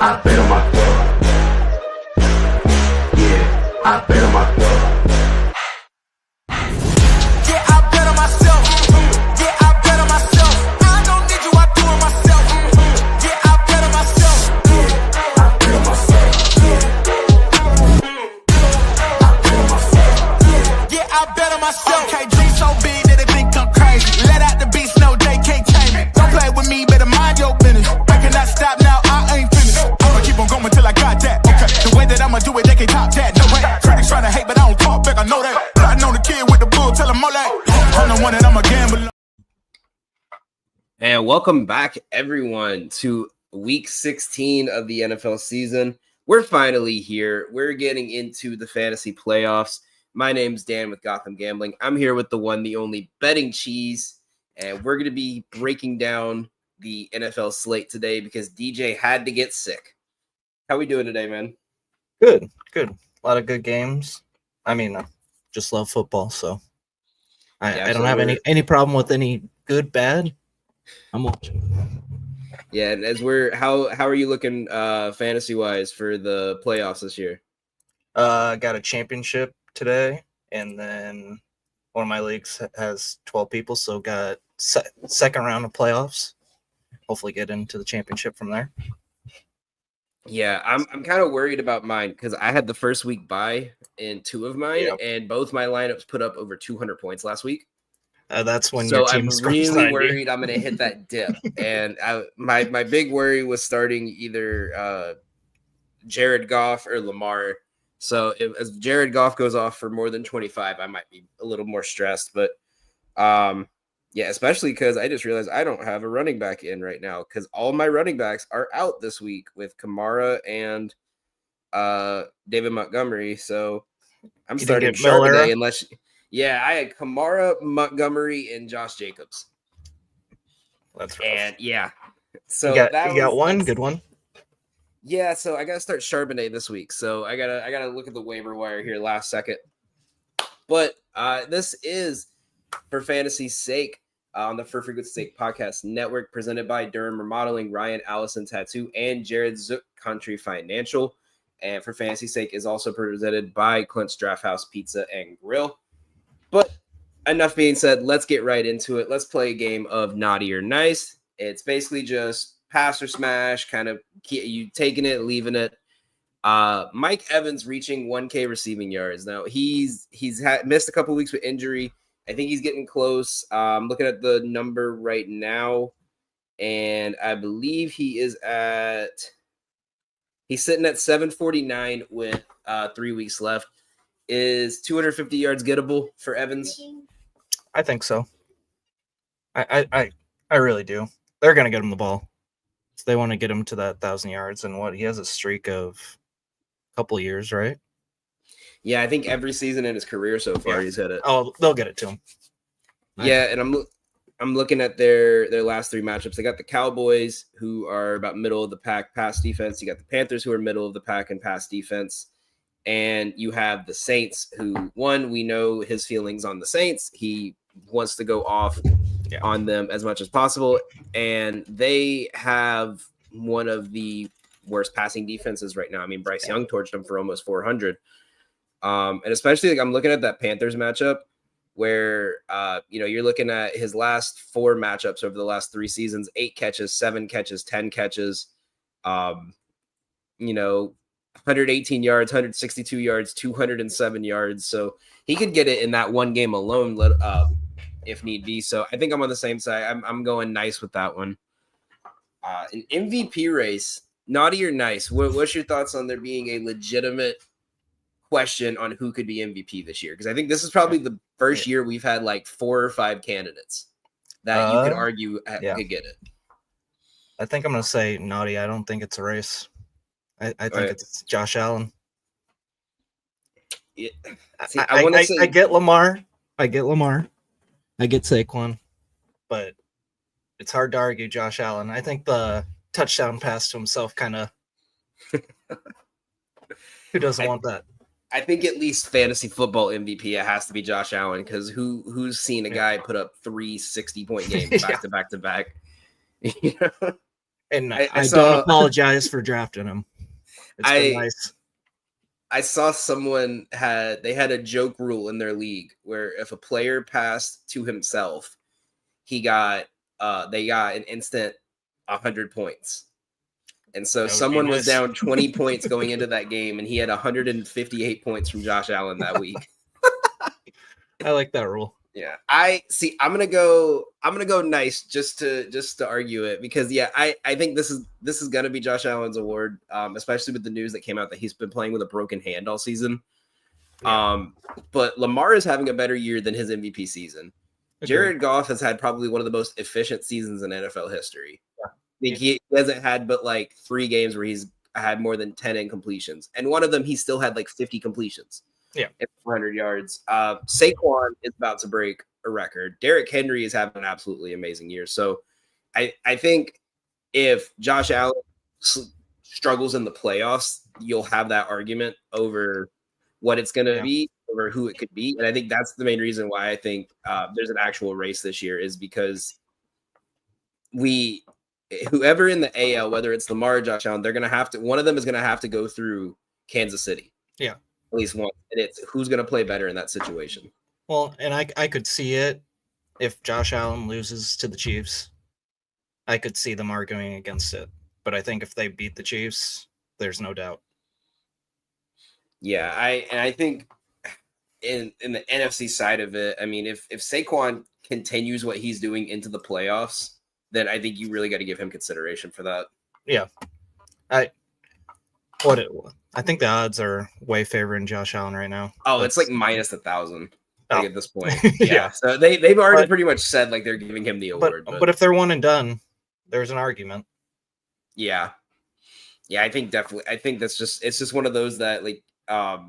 I bet on myself. Yeah, I bet on myself. Yeah, I bet on myself. Yeah, I bet on myself. I don't need you, I do it myself. Yeah, I bet on myself. Yeah, I bet on myself. Yeah, I bet on myself. Okay, dream so big that they think I'm crazy. Let out the beast, no, they can't tame me. Don't play with me, better mind your business. I cannot stop now, I ain't finished. I'ma keep on going till I got that. Okay, the way that I'ma do it, they can't top that. No way. Critics trying to hate, but I don't talk back, I know that. I know the kid with the bull, tell him all that. I'm the one that I'm a gambler. And welcome back, everyone, to week 16 of the NFL season. We're finally here. We're getting into the fantasy playoffs. My name's Dan with Gotham Gambling. I'm here with the one, the only Betting Cheese, and we're going to be breaking down the NFL slate today because DJ had to get sick. How we doing today, man? Good. A lot of good games. I mean, I just love football, so I don't have any problem with any good, bad. I'm watching. Yeah, and as how are you looking fantasy wise for the playoffs this year? Got a championship today, and then one of my leagues has 12 people, so got second round of playoffs. Hopefully get into the championship from there. Yeah, I'm kind of worried about mine because I had the first week bye in two of mine, and both my lineups put up over 200 points last week. That's when so your team I'm scores really 90. worried I'm going to hit that dip. And my big worry was starting either Jared Goff or Lamar. So as Jared Goff goes off for more than 25, I might be a little more stressed. But yeah, especially because I just realized I don't have a running back in right now because all my running backs are out this week with Kamara and David Montgomery. So I'm starting Charbonnet unless – yeah, I had Kamara, Montgomery, and Josh Jacobs. That's rough. And yeah. So you got one good one. Yeah, so I gotta start Charbonnet this week. So I gotta look at the waiver wire here last second. But this is for fantasy's sake on the For Frequency's Sake Podcast Network, presented by Durham Remodeling, Ryan Allison Tattoo, and Jared Zook Country Financial. And for fantasy's sake is also presented by Clint's Draft House Pizza and Grill. But enough being said, let's get right into it. Let's play a game of Naughty or Nice. It's basically just pass or smash, kind of you taking it, leaving it. Mike Evans reaching 1K receiving yards. Now, he's missed a couple weeks with injury. I think he's getting close. Looking at the number right now, and I believe he's sitting at 749 with 3 weeks left. Is 250 yards gettable for Evans? I think so. I really do. They're gonna get him the ball. So they want to get him to that 1,000 yards, and he has a streak of a couple of years, right? Yeah, I think every season in his career so far he's hit it. Oh, they'll get it to him. Yeah, and I'm looking at their last three matchups. They got the Cowboys, who are about middle of the pack pass defense. You got the Panthers, who are middle of the pack in pass defense. And you have the Saints, who, we know his feelings on the Saints. He wants to go off on them as much as possible. And they have one of the worst passing defenses right now. I mean, Bryce Young torched them for almost 400. And especially, I'm looking at that Panthers matchup where, you're looking at his last four matchups over the last 3 seasons, 8 catches, 7 catches, 10 catches, 118 yards, 162 yards, 207 yards. So he could get it in that one game alone, if need be. So I think I'm on the same side. I'm going nice with that one. An MVP race, Naughty or Nice? What's your thoughts on there being a legitimate question on who could be MVP this year? Because I think this is probably the first year we've had like 4 or 5 candidates that you could argue could get it. I think I'm going to say Naughty. I don't think it's a race. I think it's Josh Allen. Yeah. See, I get Lamar. I get Saquon. But it's hard to argue Josh Allen. I think the touchdown pass to himself kind of... Who doesn't want that? I think at least fantasy football MVP, it has to be Josh Allen, because who's seen a guy put up 3 60-point games back to back? And I I saw- don't apologize for drafting him. It's been nice. I saw someone had a joke rule in their league where if a player passed to himself, they got an instant 100 points. And so someone was down 20 points going into that game, and he had 158 points from Josh Allen that week. I like that rule. Yeah, I see. I'm gonna go nice just to argue it because I think this is gonna be Josh Allen's award, especially with the news that came out that he's been playing with a broken hand all season. Yeah. But Lamar is having a better year than his MVP season. Jared Goff has had probably one of the most efficient seasons in NFL history. Yeah. I think he hasn't had but like 3 games where he's had more than 10 incompletions, and one of them he still had like 50 completions. Yeah, 400 yards. Saquon is about to break a record. Derrick Henry is having an absolutely amazing year. So I think if Josh Allen struggles in the playoffs, you'll have that argument over what it's going to be, over who it could be. And I think that's the main reason why I think there's an actual race this year is because whoever in the AL, whether it's Lamar or Josh Allen, they're going to have to, one of them is going to have to go through Kansas City. Yeah. At least one. And it's who's going to play better in that situation. Well, and I could see it if Josh Allen loses to the Chiefs. I could see them arguing against it. But I think if they beat the Chiefs, there's no doubt. Yeah, I think in the NFC side of it, I mean, if Saquon continues what he's doing into the playoffs, then I think you really got to give him consideration for that. Yeah. I think the odds are way favoring Josh Allen right now. Oh, it's like minus 1,000 at this point. Yeah. So they've already pretty much said like they're giving him the award. But if they're one and done, there's an argument. Yeah. Yeah, I think definitely. I think it's just one of those that like I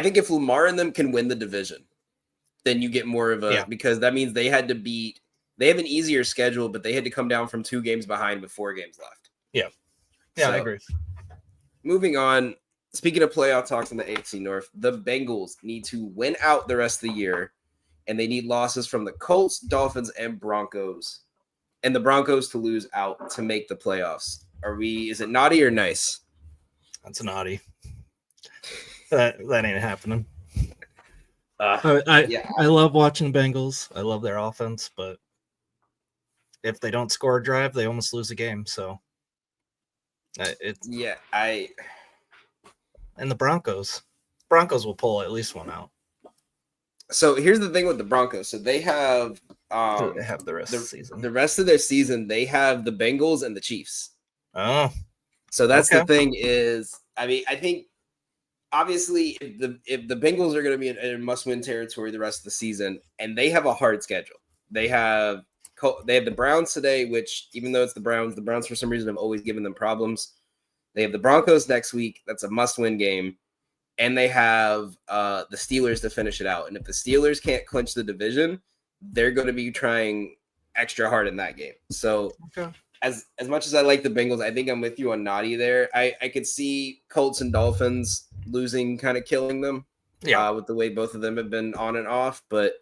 think if Lamar and them can win the division, then you get more of a because that means they have an easier schedule, but they had to come down from 2 games behind with 4 games left. Yeah. Yeah, So, I agree. Moving on, speaking of playoff talks in the AFC North, the Bengals need to win out the rest of the year, and they need losses from the Colts, Dolphins, and Broncos. And the Broncos to lose out to make the playoffs. Is it naughty or nice? That's naughty. That ain't happening. Yeah. I love watching the Bengals. I love their offense, but if they don't score a drive, they almost lose a game. So and the Broncos will pull at least one out. So here's the thing with the Broncos. So they have the rest of the season. The rest of their season, they have the Bengals and the Chiefs. Oh, so that's the thing is, I mean, I think obviously if the Bengals are going to be in must-win territory the rest of the season, and they have a hard schedule. They have the Browns today, which even though it's the Browns for some reason have always given them problems. They have the Broncos next week. That's a must-win game. And they have the Steelers to finish it out. And if the Steelers can't clinch the division, they're going to be trying extra hard in that game. So as much as I like the Bengals, I think I'm with you on naughty there. I could see Colts and Dolphins losing, kind of killing them with the way both of them have been on and off. But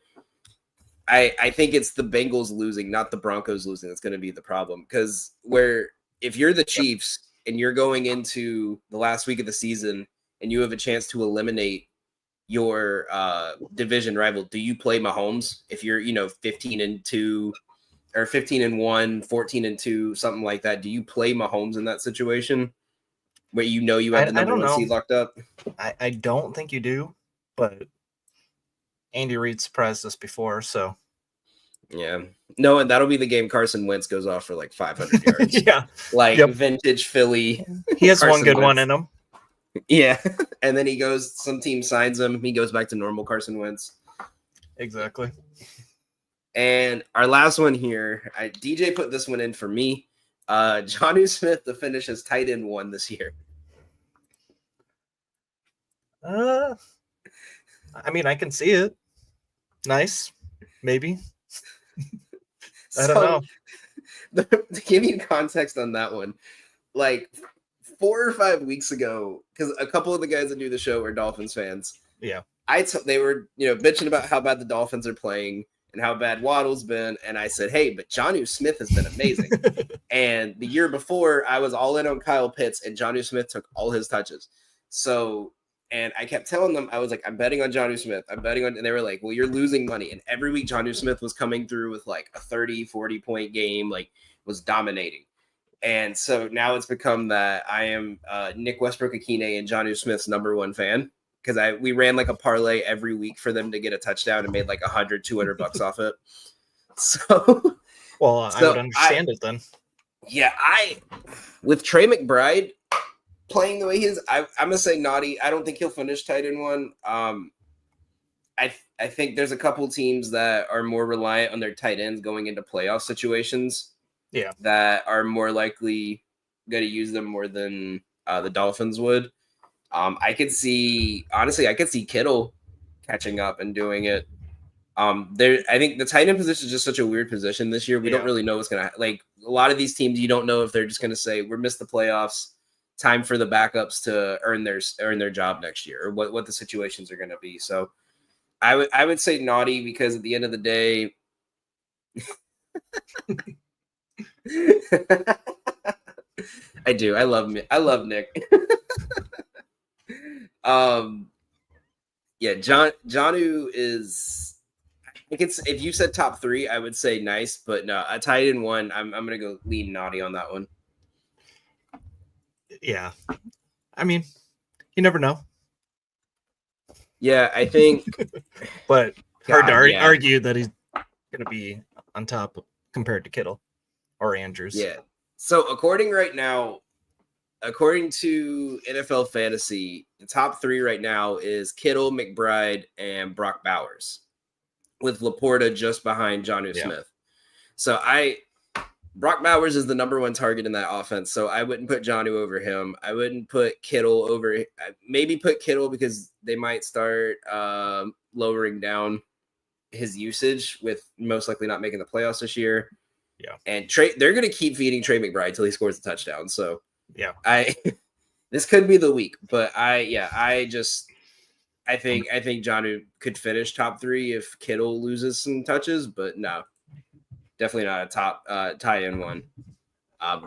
I think it's the Bengals losing, not the Broncos losing. That's going to be the problem. Because if you're the Chiefs and you're going into the last week of the season and you have a chance to eliminate your division rival, do you play Mahomes if you're 15-2 or 15-1, 14-2, something like that? Do you play Mahomes in that situation where you have the number 1 seed locked up? I don't think you do, but Andy Reid surprised us before, so yeah. No, and that'll be the game Carson Wentz goes off for like 500 yards. Yeah. Vintage Philly. He has Carson one good Wentz. one in him. Yeah. And then some team signs him. He goes back to normal Carson Wentz. Exactly. And our last one here, DJ put this one in for me. Jonnu Smith to finish as tight end 1 this year. I mean, I can see it. Nice. Maybe. I don't know. To give you context on that one, like 4 or 5 weeks ago, because a couple of the guys that do the show are Dolphins fans. Yeah. They were, bitching about how bad the Dolphins are playing. and how bad Waddle's been. And I said, hey, but Jonnu Smith has been amazing. And the year before, I was all in on Kyle Pitts, and Jonnu Smith took all his touches. So, and I kept telling them, I was like, I'm betting on Jonnu Smith. I'm betting on, and they were like, well, you're losing money. And every week, Jonnu Smith was coming through with like a 30, 40-point game, like was dominating. And so now it's become that I am Nick Westbrook-Akine and Jonnu Smith's #1 fan, because we ran like a parlay every week for them to get a touchdown and made like $100-$200 off it. So, well, I would understand it then. Yeah, with Trey McBride playing the way he is, I'm gonna say naughty. I don't think he'll finish tight end 1. I think there's a couple teams that are more reliant on their tight ends going into playoff situations. Yeah, that are more likely going to use them more than the Dolphins would. I could see Kittle catching up and doing it. I think the tight end position is just such a weird position this year. We don't really know what's going to like. A lot of these teams, you don't know if they're just going to say we're missed the playoffs. Time for the backups to earn their job next year, or what the situations are going to be. So, I would say naughty, because at the end of the day. I do. I love Nick. Yeah, Jonnu is. I think it's, if you said top 3, I would say nice, but no, a tight end 1. I'm gonna go lean naughty on that one. Yeah, I mean, you never know. Yeah, I think. But hard to argue that he's gonna be on top compared to Kittle or Andrews. Yeah. So according to NFL Fantasy, the top 3 right now is Kittle, McBride, and Brock Bowers, with Laporta just behind Jonnu Smith. So Brock Bowers is the #1 target in that offense, so I wouldn't put Jonnu over him. I wouldn't put Kittle over. Maybe put Kittle, because they might start lowering down his usage, with most likely not making the playoffs this year. Yeah, and they're going to keep feeding Trey McBride till he scores a touchdown. So yeah, this could be the week, but I think Jonnu could finish top 3 if Kittle loses some touches, but no, definitely not a top tight end 1.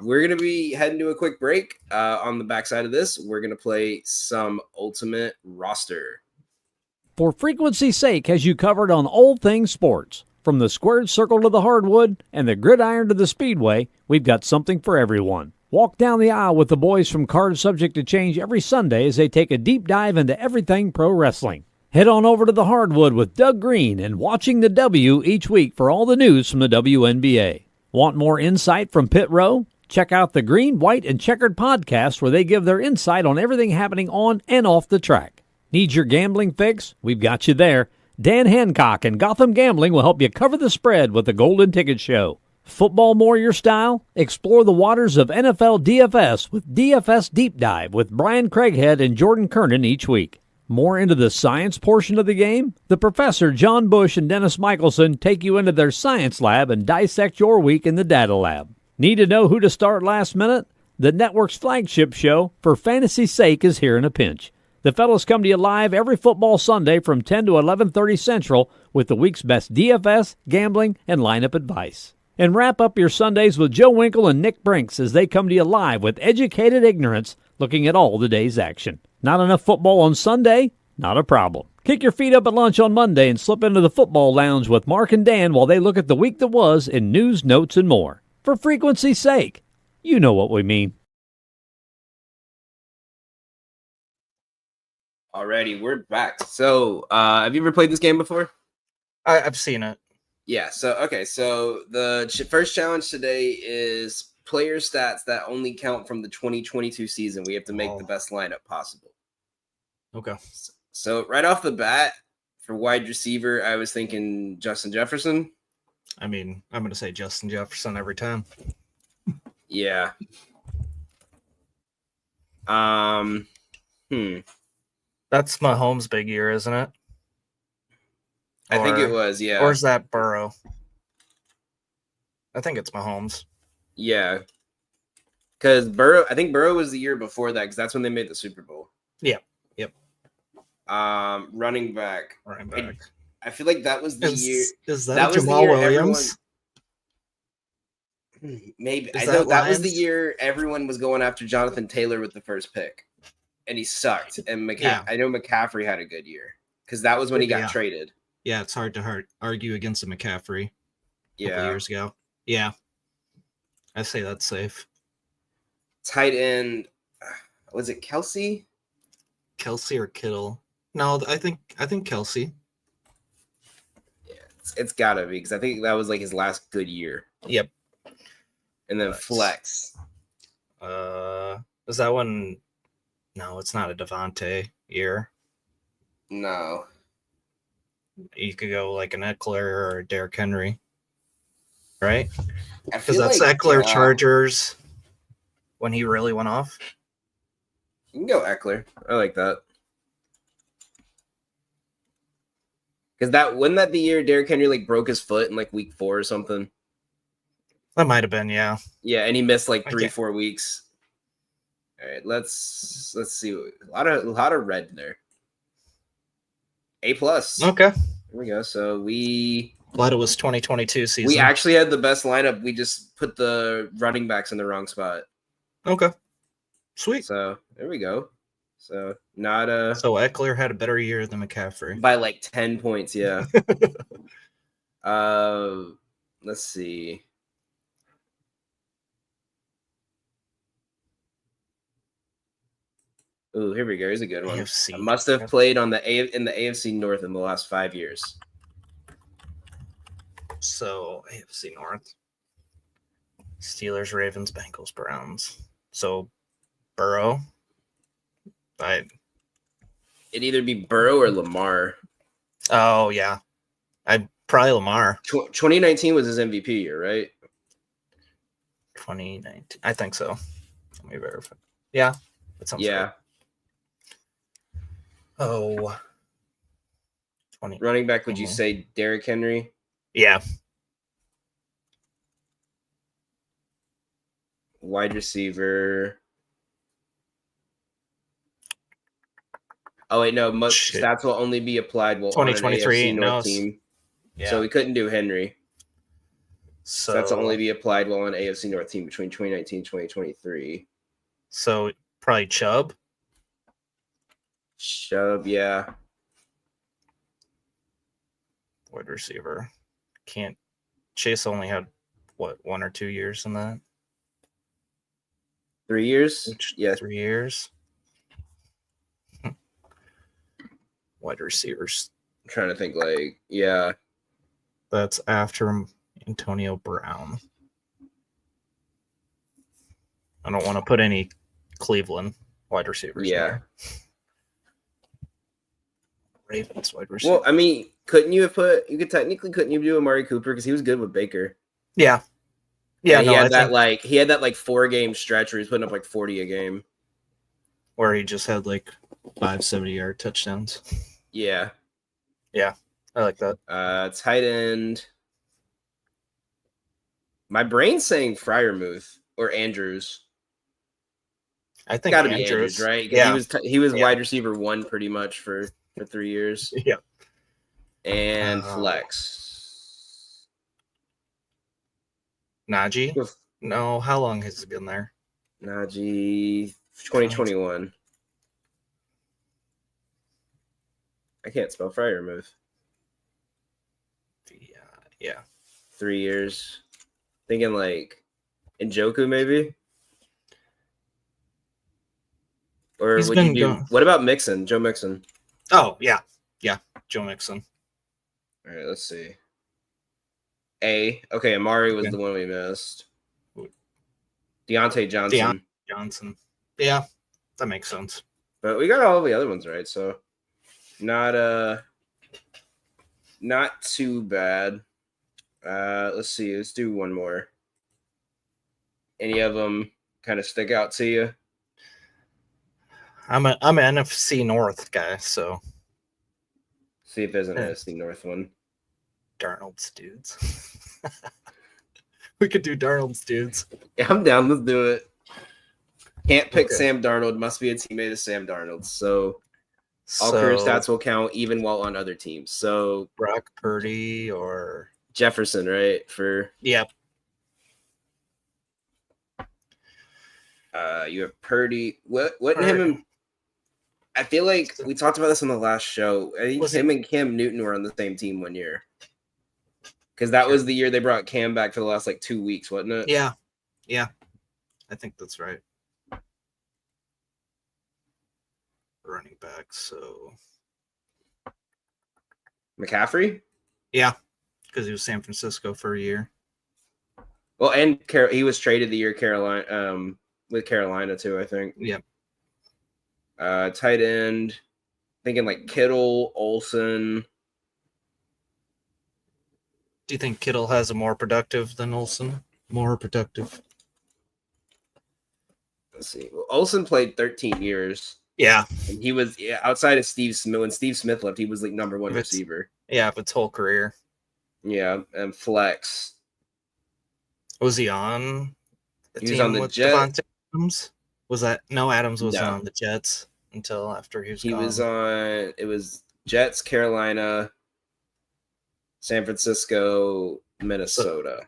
We're going to be heading to a quick break. On the backside of this, we're going to play some Ultimate Roster. For frequency's sake, has you covered on all things sports. From the squared circle to the hardwood and the gridiron to the speedway, we've got something for everyone. Walk down the aisle with the boys from Cards Subject to Change every Sunday as they take a deep dive into everything pro wrestling. Head on over to the hardwood with Doug Green and Watching the W each week for all the news from the WNBA. Want more insight from Pit Row? Check out the Green, White, and Checkered podcast, where they give their insight on everything happening on and off the track. Need your gambling fix? We've got you there. Dan Hancock and Gotham Gambling will help you cover the spread with the Golden Ticket Show. Football more your style? Explore the waters of NFL DFS with DFS Deep Dive with Brian Craighead and Jordan Kernan each week. More into the science portion of the game? The Professor John Bush and Dennis Michelson take you into their science lab and dissect your week in the data lab. Need to know who to start last minute? The network's flagship show, For Fantasy's Sake, is here in a pinch. The fellas come to you live every football Sunday from 10 to 11:30 Central with the week's best DFS, gambling, and lineup advice. And wrap up your Sundays with Joe Winkle and Nick Brinks as they come to you live with educated ignorance, looking at all the day's action. Not enough football on Sunday? Not a problem. Kick your feet up at lunch on Monday and slip into the football lounge with Mark and Dan while they look at the week that was in news, notes, and more. For frequency's sake, you know what we mean. Alrighty, we're back. So, have you ever played this game before? I've seen it. Yeah. So, okay. So the first challenge today is player stats that only count from the 2022 season. We have to make the best lineup possible. Okay. So right off the bat, for wide receiver, I was thinking Justin Jefferson. I mean, I'm going to say Justin Jefferson every time. Yeah. That's Mahomes' big year, isn't it? I think it was, yeah. Or is that Burrow? I think it's Mahomes. Yeah. Because I think Burrow was the year before that, because that's when they made the Super Bowl. Yeah. Yep. Running back. I feel like that was the year. Is that, That was the Jamal year Williams? Maybe Is I know that that was the Lions? year everyone was going after Jonathan Taylor with the first pick, and he sucked. And Yeah. I know McCaffrey had a good year because that was when he got Yeah. traded. Yeah, it's hard to argue against a McCaffrey a couple Yeah, years ago. Yeah, I say that's safe. tight end. Was it Kelsey? Kelsey or Kittle? No, I think Kelsey. Yeah, it's gotta be because I think that was like his last good year. Yep. And then Nice. flex. Is that one? No, it's not a Devontae year. No, You could go like an Eckler or a Derrick Henry, right? I Because feel that's like Eckler Chargers when he really went off. You can go Eckler. I like that. Because wasn't that the year Derrick Henry like broke his foot in like week 4 or something? That might have been, yeah. Yeah, and he missed like Okay. 3-4 weeks. All right, let's see. A lot of red there. A+. Okay. Here we go. So Glad it was 2022 season. we actually had the best lineup. We just put the running backs in the wrong spot. Okay. Sweet. So there we go. So not So Eckler had a better year than McCaffrey. by like 10 points, yeah. Let's see. Ooh, here we go. Here's a good one. AFC. I must have played in the AFC North in the last 5 years. So AFC North. Steelers, Ravens, Bengals, Browns. So Burrow. It'd either be Burrow or Lamar. Oh yeah. I'd probably Lamar. 2019 was his MVP year, right? 2019. I think so. Let me verify. Yeah. That sounds Yeah. right. Oh. 20. Running back, would you say Derrick Henry? Yeah. Wide receiver. Oh wait, no. Shit. Stats will only be applied while on an 2023, AFC North no, team. Yeah. So we couldn't do Henry. So Stats will only be applied while on an AFC North team between 2019 and 2023. So probably Chubb. Chubb, yeah. Wide receiver. Can't. Chase only had what, 1 or 2 years in that? 3 years? Yeah. 3 years. Wide receivers. I'm trying to think yeah. That's after Antonio Brown. I don't want to put any Cleveland wide receivers. Yeah. There. Ravens wide receiver. Well, I mean, couldn't you do Amari Cooper because he was good with Baker? Yeah. Yeah, And no, he I had think that 4-game stretch where he was putting up like 40 a game. where he just had like 5 70-yard touchdowns. Yeah. Yeah, I like that. Tight end. My brain's saying Freiermuth or Andrews. I think Got to be Andrews, right? 'Cause Yeah. he was Yeah. wide receiver 1 pretty much for 3 years. Yeah. And flex. Najee? No, how long has he been there? Najee 2021. I can't spell Freiermuth. Yeah. 3 years. Thinking like Njoku maybe? Or He's would been you do going- what about Mixon? Joe Mixon. Oh, yeah. Yeah, Joe Mixon. All right, let's see. Okay, Amari was Okay. the one we missed. Deontay Johnson. Johnson. Yeah, that makes sense. But we got all the other ones right, so not too bad. Let's see. Let's do one more. Any of them kind of stick out to you? I'm an NFC North guy, so See if there's an Yeah. NFC North one. Darnold's dudes. We could do Darnold's dudes. Yeah, I'm down. Let's do it. Can't pick Okay. Sam Darnold. Must be a teammate of Sam Darnold. So All career So stats will count even while on other teams. So Brock Purdy or Jefferson, right? For yep. you have Purdy. What him Purdy. and I feel like we talked about this on the last show. I think Was him it- and Cam Newton were on the same team one year. Because that was the year they brought Cam back for the last like 2 weeks, wasn't it? Yeah. Yeah. I think that's right. Running back, so McCaffrey? yeah, because he was San Francisco for a year. Well, and he was traded the year Carolina with Carolina too, I think. Yep. Tight end, thinking like Kittle, Olsen. Do you think Kittle has a more productive than Olsen? More productive. Let's see. Well, Olsen played 13 years. Yeah. And he was outside of Steve Smith. When Steve Smith left, he was like number one If it's- receiver. Yeah, of its whole career. Yeah, and flex. Was he on the He was team on the with Jets. Devontae Adams? Was that no? Adams wasn't No. on the Jets until after he was He gone. was on. It was Jets, Carolina, San Francisco, Minnesota.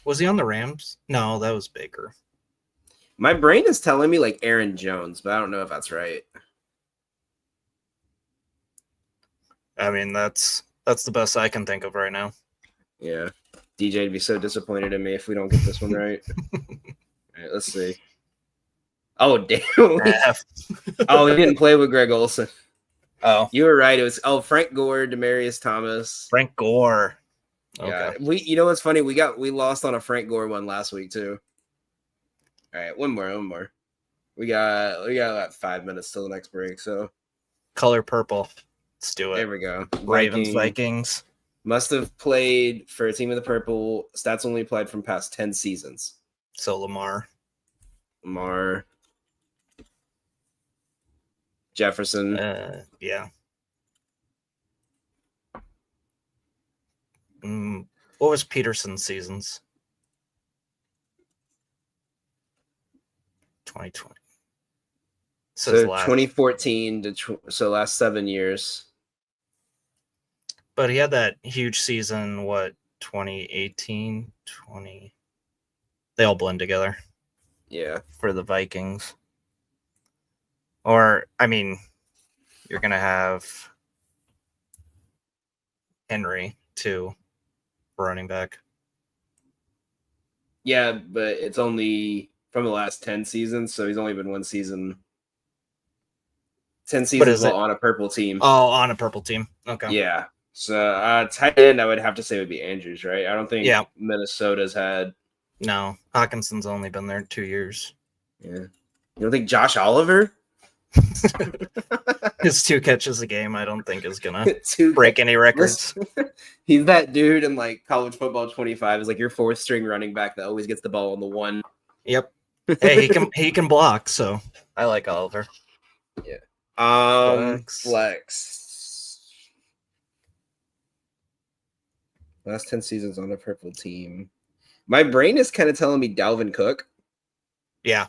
Was he on the Rams? No, that was Baker. My brain is telling me like Aaron Jones, but I don't know if that's right. I mean, that's the best I can think of right now. Yeah. DJ would be so disappointed in me if we don't get this one right. All right, let's see. Oh, damn. Oh, he didn't play with Greg Olsen. Oh, You were right. It was Frank Gore, Demarius Thomas. Frank Gore. Yeah. Okay. You know what's funny? We lost on a Frank Gore one last week too. All right, one more. We got about 5 minutes till the next break. So Color purple. Let's do there it. we go. Ravens, Vikings. Must have played for a team of the purple. Stats only applied from past 10 seasons. So Lamar. Jefferson. Yeah. What was Peterson's seasons? 2020. So Says last, 2014 to last 7 years. but he had that huge season. What 2018, 20? They all blend together Yeah. for the Vikings. Or I mean, you're gonna have Henry too, running back. Yeah, but it's only from the last 10 seasons, so he's only been one season. 10 seasons is it? on a purple team. Oh, on a purple team. Okay. Yeah. So tight end, I would have to say would be Andrews, right? I don't think Yeah. Minnesota's had. No, Hawkinson's only been there 2 years. Yeah. You don't think Josh Oliver? His 2 catches a game, I don't think is gonna Two break any records. He's that dude in like college football 25 is like your fourth string running back that always gets the ball on the one. Yep. Hey, he can block, so I like Oliver. Flex. Last 10 seasons on a purple team. My brain is kind of telling me Dalvin Cook. Yeah.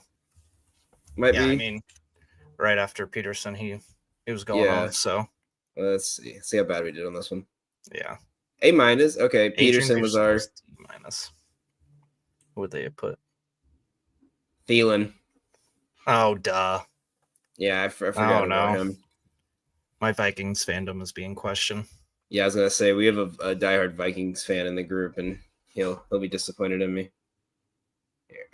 Might Yeah, be. I mean, right after Peterson, he was going Yeah. off, so Let's see. See how bad we did on this one. yeah. A minus. Okay. Adrian Peterson was our D minus. What would they have put? Thielen. Oh, duh. Yeah, I forgot about no. him. My Vikings fandom is being questioned. Yeah, I was gonna say we have a diehard Vikings fan in the group, and he'll be disappointed in me.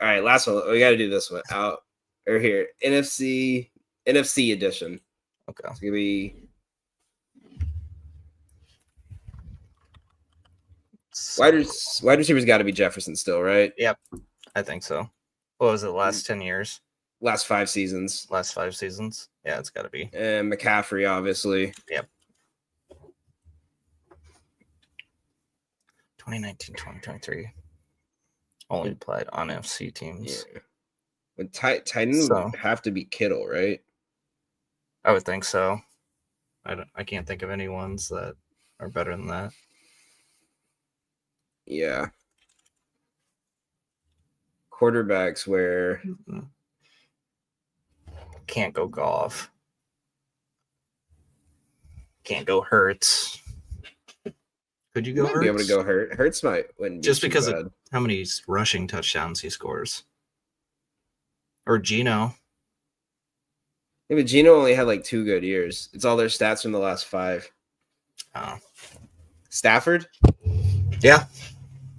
All right, last one. We got to do this one out or here. NFC edition. Okay. It's gonna be wide receivers. Got to be Jefferson still, right? Yep. I think so. What was it, last 10 years? Last 5 seasons. Last 5 seasons? Yeah, it's got to be. And McCaffrey, obviously. Yep. 2019, 2023. Only applied on FC teams. Yeah. But Titan So- would have to be Kittle, right? I would think so. I can't think of any ones that are better than that. Yeah. Quarterbacks where can't go Goff. Can't go Hurts. Could you go Might Hurts? be able to go Hurts might wouldn't be Just too because bad. of how many rushing touchdowns he scores. Or Geno. Yeah, but Geno only had like 2 good years. It's all their stats from the last 5. Oh. Stafford? Yeah.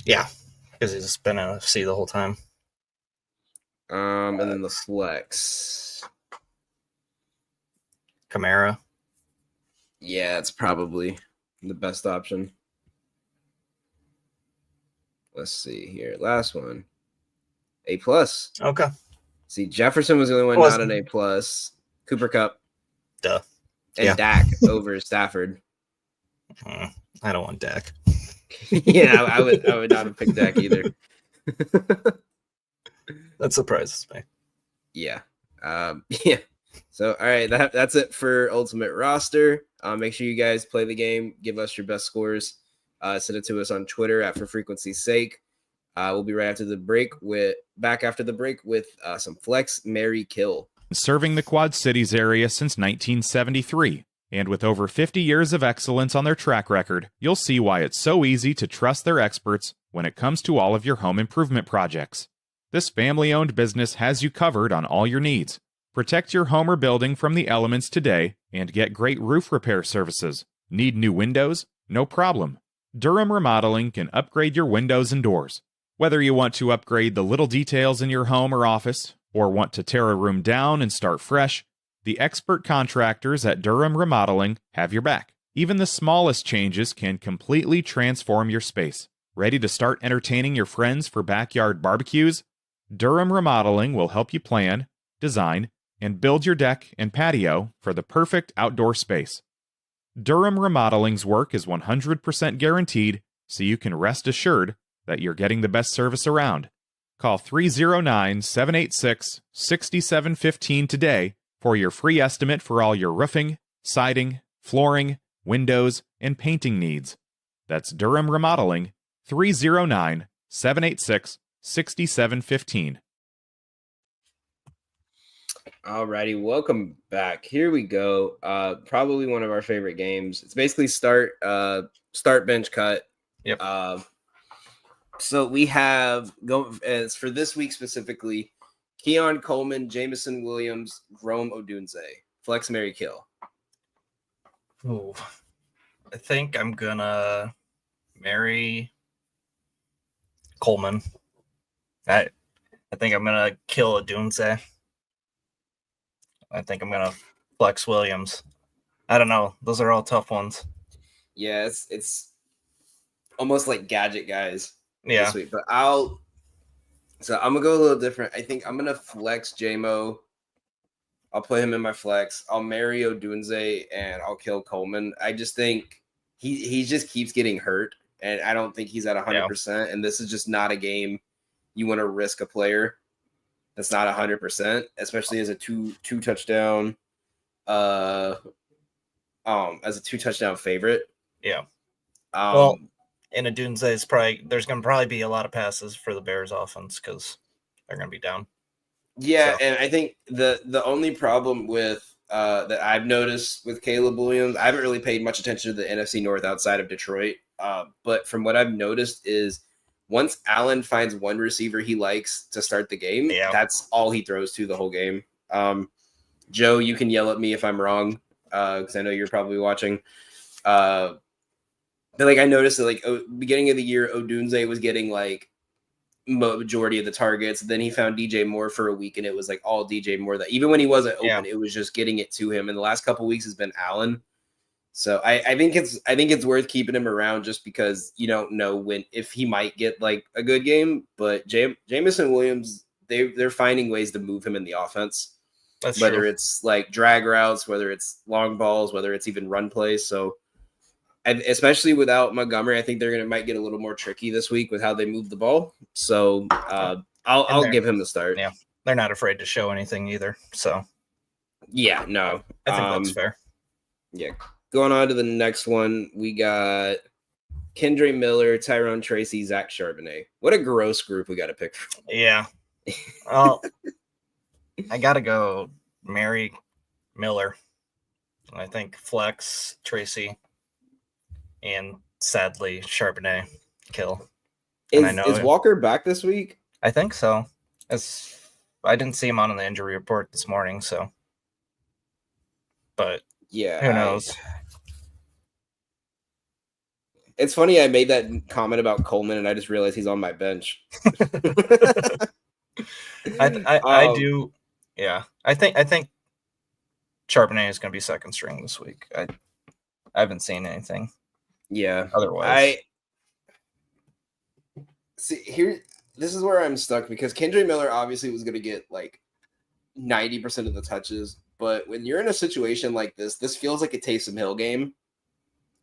Yeah. Because he's been in NFC the whole time. And then the flex. Kamara. Yeah, it's probably the best option. Let's see here. Last one. A+. Okay. See, Jefferson was the only one not an A+. Cooper Kupp. Duh. And Yeah. Dak over Stafford. I don't want Dak. Yeah, I would not have picked Dak either. That surprises me. Yeah. Yeah. So, all right, that's it for Ultimate Roster. Make sure you guys play the game. Give us your best scores. Send it to us on Twitter at For Frequency's Sake. We'll be back after the break with some flex, marry, kill. Serving the Quad Cities area since 1973. And with over 50 years of excellence on their track record, you'll see why it's so easy to trust their experts when it comes to all of your home improvement projects. This family-owned business has you covered on all your needs. Protect your home or building from the elements today and get great roof repair services. Need new windows? No problem. Durham Remodeling can upgrade your windows and doors. Whether you want to upgrade the little details in your home or office, or want to tear a room down and start fresh, the expert contractors at Durham Remodeling have your back. Even the smallest changes can completely transform your space. Ready to start entertaining your friends for backyard barbecues? Durham Remodeling will help you plan, design, and build your deck and patio for the perfect outdoor space. Durham Remodeling's work is 100% guaranteed, so you can rest assured that you're getting the best service around. Call 309-786-6715 today for your free estimate for all your roofing, siding, flooring, windows, and painting needs. That's Durham Remodeling, 309-786-6715. Alrighty, welcome back. Here we go. Probably one of our favorite games. It's basically start, bench, cut. Yep. So we have as for this week specifically, Keon Coleman, Jamison Williams, Rome Odunze, flex, marry, kill. Ooh. I think I'm gonna marry Coleman. I think I'm gonna kill Odunze. I think I'm gonna flex Williams. I don't know. Those are all tough ones. Yeah, it's almost like gadget guys. Yeah. This week, but I'm gonna go a little different. I think I'm gonna flex JMO. I'll put him in my flex. I'll marry Odunze and I'll kill Coleman. I just think he just keeps getting hurt, and I don't think he's at 100%. And this is just not a game you want to risk a player that's not 100%, especially as a two touchdown, as a 2 touchdown favorite. Yeah. And Odunze is there's going to probably be a lot of passes for the Bears offense because they're going to be down. Yeah, and I think the only problem with that I've noticed with Caleb Williams, I haven't really paid much attention to the NFC North outside of Detroit, but from what I've noticed is once Allen finds one receiver he likes to start the game, that's all he throws to the whole game. Joe, you can yell at me if I'm wrong because I know you're probably watching. But like I noticed that beginning of the year, Odunze was getting like majority of the targets. Then he found DJ Moore for a week, and it was like all DJ Moore. That even when he wasn't open, it was just getting it to him. And the last couple of weeks has been Allen. So I think it's worth keeping him around just because you don't know if he might get like a good game. But Jamison Williams, they're finding ways to move him in the offense. That's whether true. It's like drag routes, whether it's long balls, whether it's even run plays. So. And especially without Montgomery, I think might get a little more tricky this week with how they move the ball. So I'll give him the start. Yeah, they're not afraid to show anything either. So yeah, no, I think that's fair. Yeah, going on to the next one, we got Kendre Miller, Tyrone Tracy, Zach Charbonnet. What a gross group we got to pick from. Yeah. Well, I gotta go marry Miller. I think flex Tracy, and sadly Charbonnet kill. And I know Is Walker back this week? I think so. I didn't see him on the injury report this morning, so. But Yeah, who knows? It's funny I made that comment about Coleman, and I just realized he's on my bench. I do. Yeah, I think Charbonnet is going to be second string this week. I haven't seen anything. Yeah. Otherwise, see here. This is where I'm stuck because Kendre Miller obviously was going to get like 90% of the touches, but when you're in a situation like this feels like a Taysom Hill game,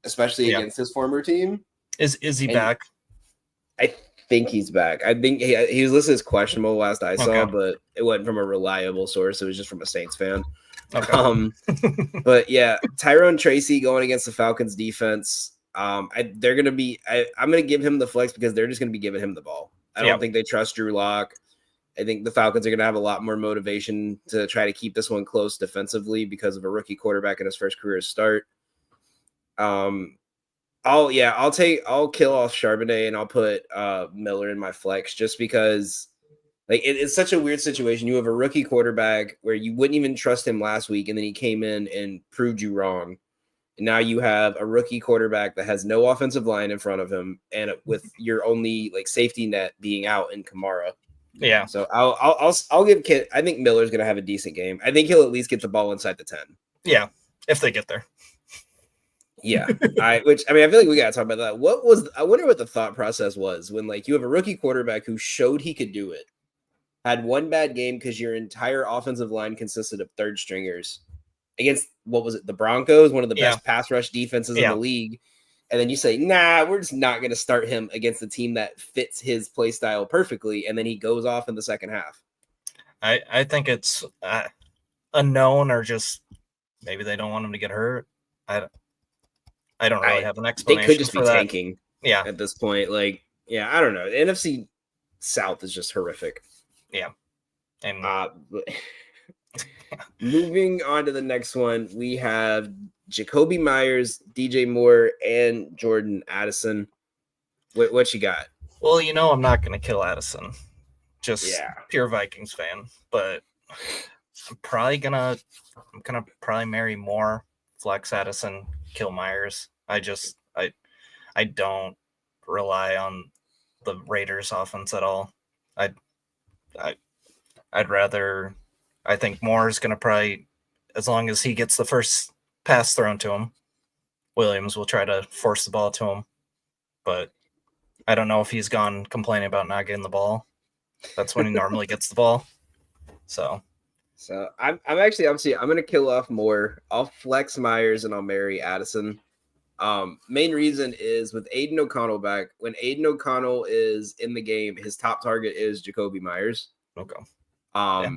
especially against his former team. Is he back? I think he's back. I think he was listed as questionable last I saw, but it wasn't from a reliable source. It was just from a Saints fan. Okay. But yeah, Tyrone Tracy going against the Falcons defense. They're gonna be. I'm gonna give him the flex because they're just gonna be giving him the ball. I don't think they trust Drew Lock. I think the Falcons are gonna have a lot more motivation to try to keep this one close defensively because of a rookie quarterback in his first career start. I'll kill off Charbonnet and I'll put Miller in my flex just because like it's such a weird situation. You have a rookie quarterback where you wouldn't even trust him last week, and then he came in and proved you wrong. And now you have a rookie quarterback that has no offensive line in front of him, and with your only like safety net being out in Kamara. Yeah. So I'll give Kit. I think Miller's gonna have a decent game. I think he'll at least get the ball inside the 10. Yeah, if they get there. Yeah, I feel like we gotta talk about that. I wonder what the thought process was when like you have a rookie quarterback who showed he could do it, had one bad game because your entire offensive line consisted of third stringers against the Broncos, one of the best pass rush defenses in the league, and then you say, nah, we're just not gonna start him against a team that fits his play style perfectly, and then he goes off in the second half. I think it's unknown or just maybe they don't want him to get hurt. I don't really have an explanation. They could just be for that. tanking. Yeah. At this point, I don't know. The NFC South is just horrific. Yeah. And moving on to the next one, we have Jacoby Myers, DJ Moore, and Jordan Addison. What you got? Well, I'm not going to kill Addison. Just pure Vikings fan. But I'm gonna probably marry Moore, flex Addison, kill Myers. I don't rely on the Raiders offense at all. I'd rather. I think Moore is going to probably, as long as he gets the first pass thrown to him, Williams will try to force the ball to him. But I don't know if he's gone complaining about not getting the ball. That's when he normally gets the ball. So I'm actually I'm going to kill off Moore. I'll flex Myers and I'll marry Addison. Main reason is with Aiden O'Connell back. When Aiden O'Connell is in the game, his top target is Jacoby Myers. Okay. I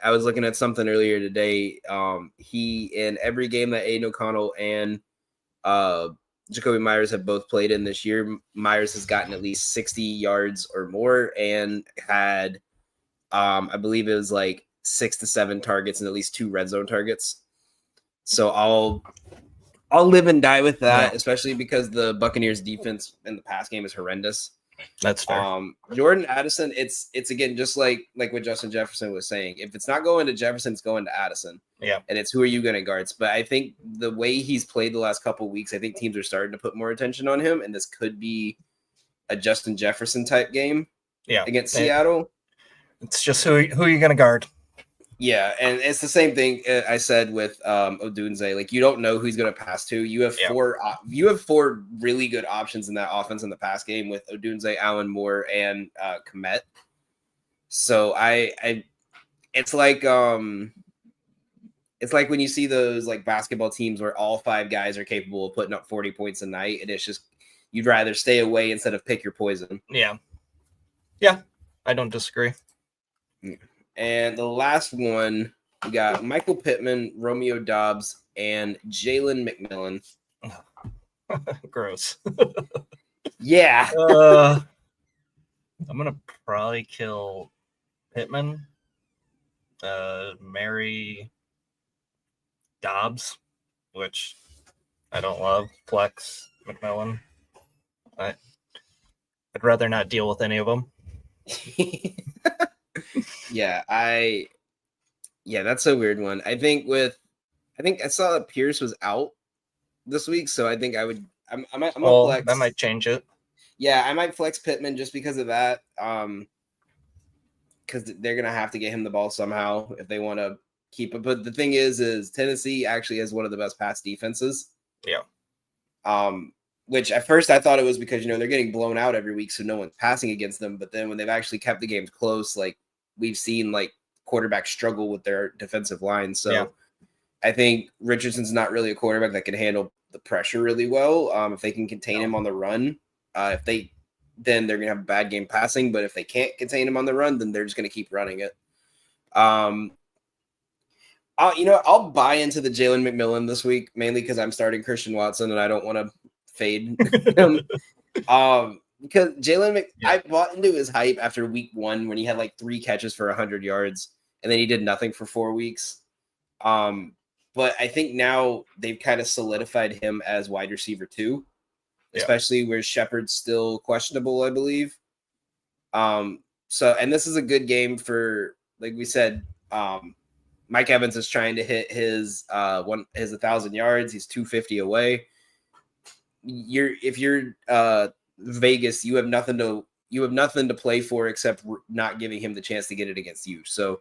was looking at something earlier today. He in every game that Aiden O'Connell and Jacoby Myers have both played in this year, Myers has gotten at least 60 yards or more and had I believe it was like 6 to 7 targets and at least 2 red zone targets. So I'll live and die with that, especially because the Buccaneers defense in the pass game is horrendous. That's fair. Jordan Addison, it's again just like what Justin Jefferson was saying. If it's not going to Jefferson, it's going to Addison. Yeah. And it's who are you going to guard? But I think the way he's played the last couple of weeks, I think teams are starting to put more attention on him, and this could be a Justin Jefferson type game. Yeah. Against Seattle. It's just who are you going to guard? Yeah, and it's the same thing I said with Odunze. Like, you don't know who he's going to pass to. You have four really good options in that offense in the pass game with Odunze, Allen Moore, and Kmet. So it's like when you see those like basketball teams where all 5 guys are capable of putting up 40 points a night, and it's just you'd rather stay away instead of pick your poison. Yeah, I don't disagree. Yeah. And the last one, we got Michael Pittman, Romeo Doubs, and Jalen McMillan. Gross. Yeah. I'm going to probably kill Pittman Mary Dobbs, which I don't love. Flex McMillan. I'd rather not deal with any of them. Yeah, that's a weird one. I think I saw that Pierce was out this week, so I think I'm gonna flex. That might change it. Yeah, I might flex Pittman just because of that. Because they're gonna have to get him the ball somehow if they want to keep it. But the thing is Tennessee actually has one of the best pass defenses. Yeah. Which at first I thought it was because they're getting blown out every week, so no one's passing against them. But then when they've actually kept the games close, like we've seen, like quarterbacks struggle with their defensive line. So yeah. I think Richardson's not really a quarterback that can handle the pressure really well. If they can contain him on the run, then they're gonna have a bad game passing. But if they can't contain him on the run, then they're just gonna keep running it. I'll buy into the Jalen McMillan this week, mainly because I'm starting Christian Watson and I don't want to fade him. Because I bought into his hype after week 1 when he had like 3 catches for 100 yards and then he did nothing for 4 weeks. But I think now they've kind of solidified him as wide receiver 2, especially where Shepard's still questionable, I believe. And this is a good game for, like we said, Mike Evans is trying to hit his 1,000 yards. He's 250 away. If you're Vegas, you have nothing to play for except not giving him the chance to get it against you. So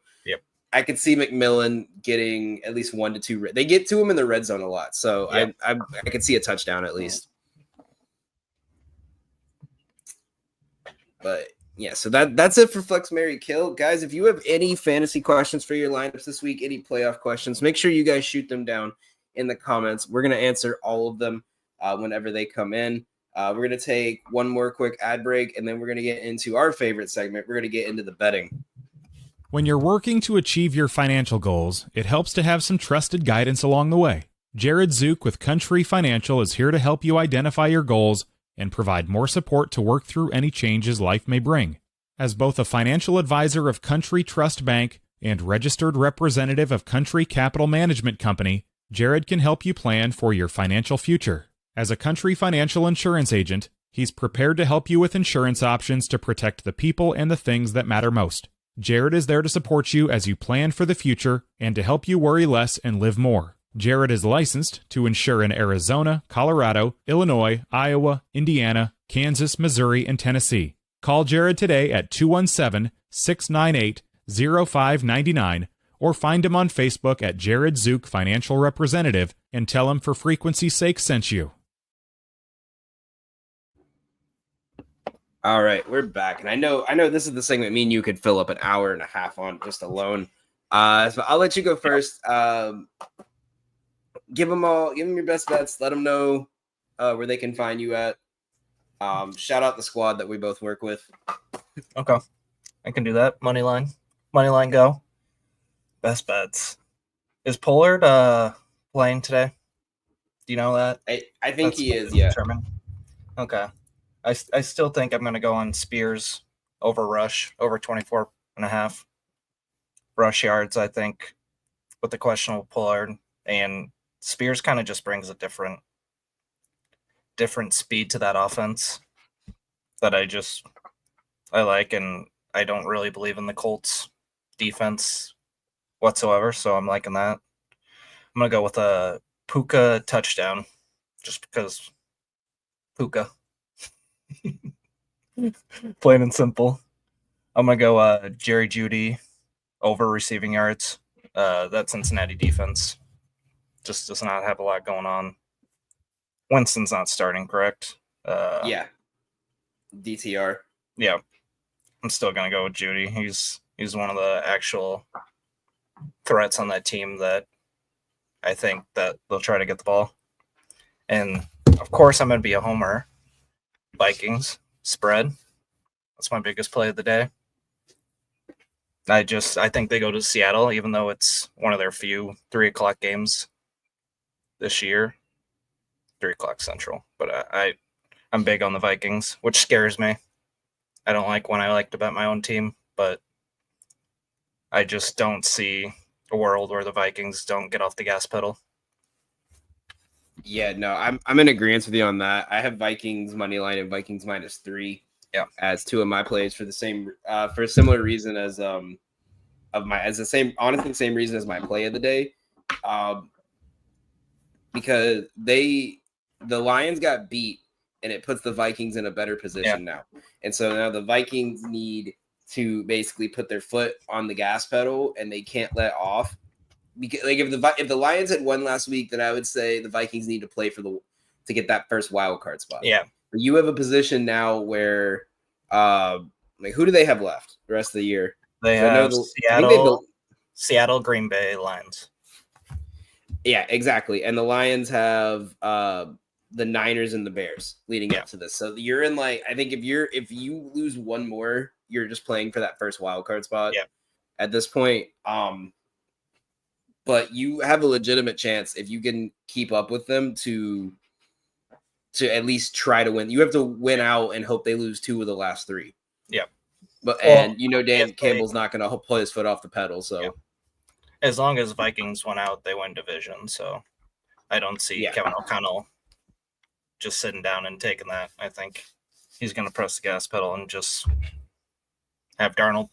I could see McMillan getting at least 1 to 2. They get to him in the red zone a lot, so I could see a touchdown at least. But yeah, so that's it for Flex Mary Kill. Guys, if you have any fantasy questions for your lineups this week, any playoff questions, make sure you guys shoot them down in the comments. We're going to answer all of them whenever they come in. We're going to take one more quick ad break, and then we're going to get into our favorite segment. We're going to get into the betting. When you're working to achieve your financial goals, it helps to have some trusted guidance along the way. Jared Zook with Country Financial is here to help you identify your goals and provide more support to work through any changes life may bring. As both a financial advisor of Country Trust Bank and registered representative of Country Capital Management Company, Jared can help you plan for your financial future. As a Country Financial insurance agent, he's prepared to help you with insurance options to protect the people and the things that matter most. Jared is there to support you as you plan for the future and to help you worry less and live more. Jared is licensed to insure in Arizona, Colorado, Illinois, Iowa, Indiana, Kansas, Missouri, and Tennessee. Call Jared today at 217-698-0599 or find him on Facebook at Jared Zook Financial Representative and tell him For Frequency's Sake sent you. All right, we're back. And I know this is the segment me and you could fill up an hour and a half on just alone. So I'll let you go first. Give them your best bets. Let them know where they can find you at. Shout out the squad that we both work with. Okay. I can do that. Moneyline go. Best bets. Is Pollard playing today? Do you know that? I think he is, yeah. Determined. Okay. I still think I'm going to go on Spears over Rush, over 24.5 rush yards, I think, with the questionable Pollard. And Spears kind of just brings a different speed to that offense that I like, and I don't really believe in the Colts defense whatsoever, so I'm liking that. I'm going to go with a Puka touchdown just because Puka. Plain and simple. I'm going to go Jerry Jeudy over receiving yards. That Cincinnati defense just does not have a lot going on. Winston's not starting, correct? Yeah. DTR. Yeah. I'm still going to go with Jeudy. He's one of the actual threats on that team that I think that they'll try to get the ball. And, of course, I'm going to be a homer. Vikings spread. That's my biggest play of the day. I think they go to Seattle, even though it's one of their few 3 o'clock games this year. 3 o'clock Central. But I'm big on the Vikings, which scares me. I don't like when I like to bet my own team, but I just don't see a world where the Vikings don't get off the gas pedal. Yeah, no, I'm in agreement with you on that. I have Vikings money line and Vikings -3. Yeah. As two of my plays for the same for a similar reason as honestly same reason as my play of the day. Because the Lions got beat and it puts the Vikings in a better position now. And so now the Vikings need to basically put their foot on the gas pedal and they can't let off. Because like if the Lions had won last week, then I would say the Vikings need to play to get that first wild card spot. Yeah. But you have a position now where like who do they have left the rest of the year? They have Seattle, Green Bay, Lions. Yeah, exactly. And the Lions have the Niners and the Bears leading up to this. So you're in like I think if you lose one more, you're just playing for that first wild card spot. Yeah. At this point, but you have a legitimate chance if you can keep up with them to at least try to win. You have to win out and hope they lose 2 of the last 3. Yeah. But Dan Campbell's not going to pull his foot off the pedal. So as long as Vikings win out, they win division. So I don't see Kevin O'Connell just sitting down and taking that. I think he's going to press the gas pedal and just have Darnold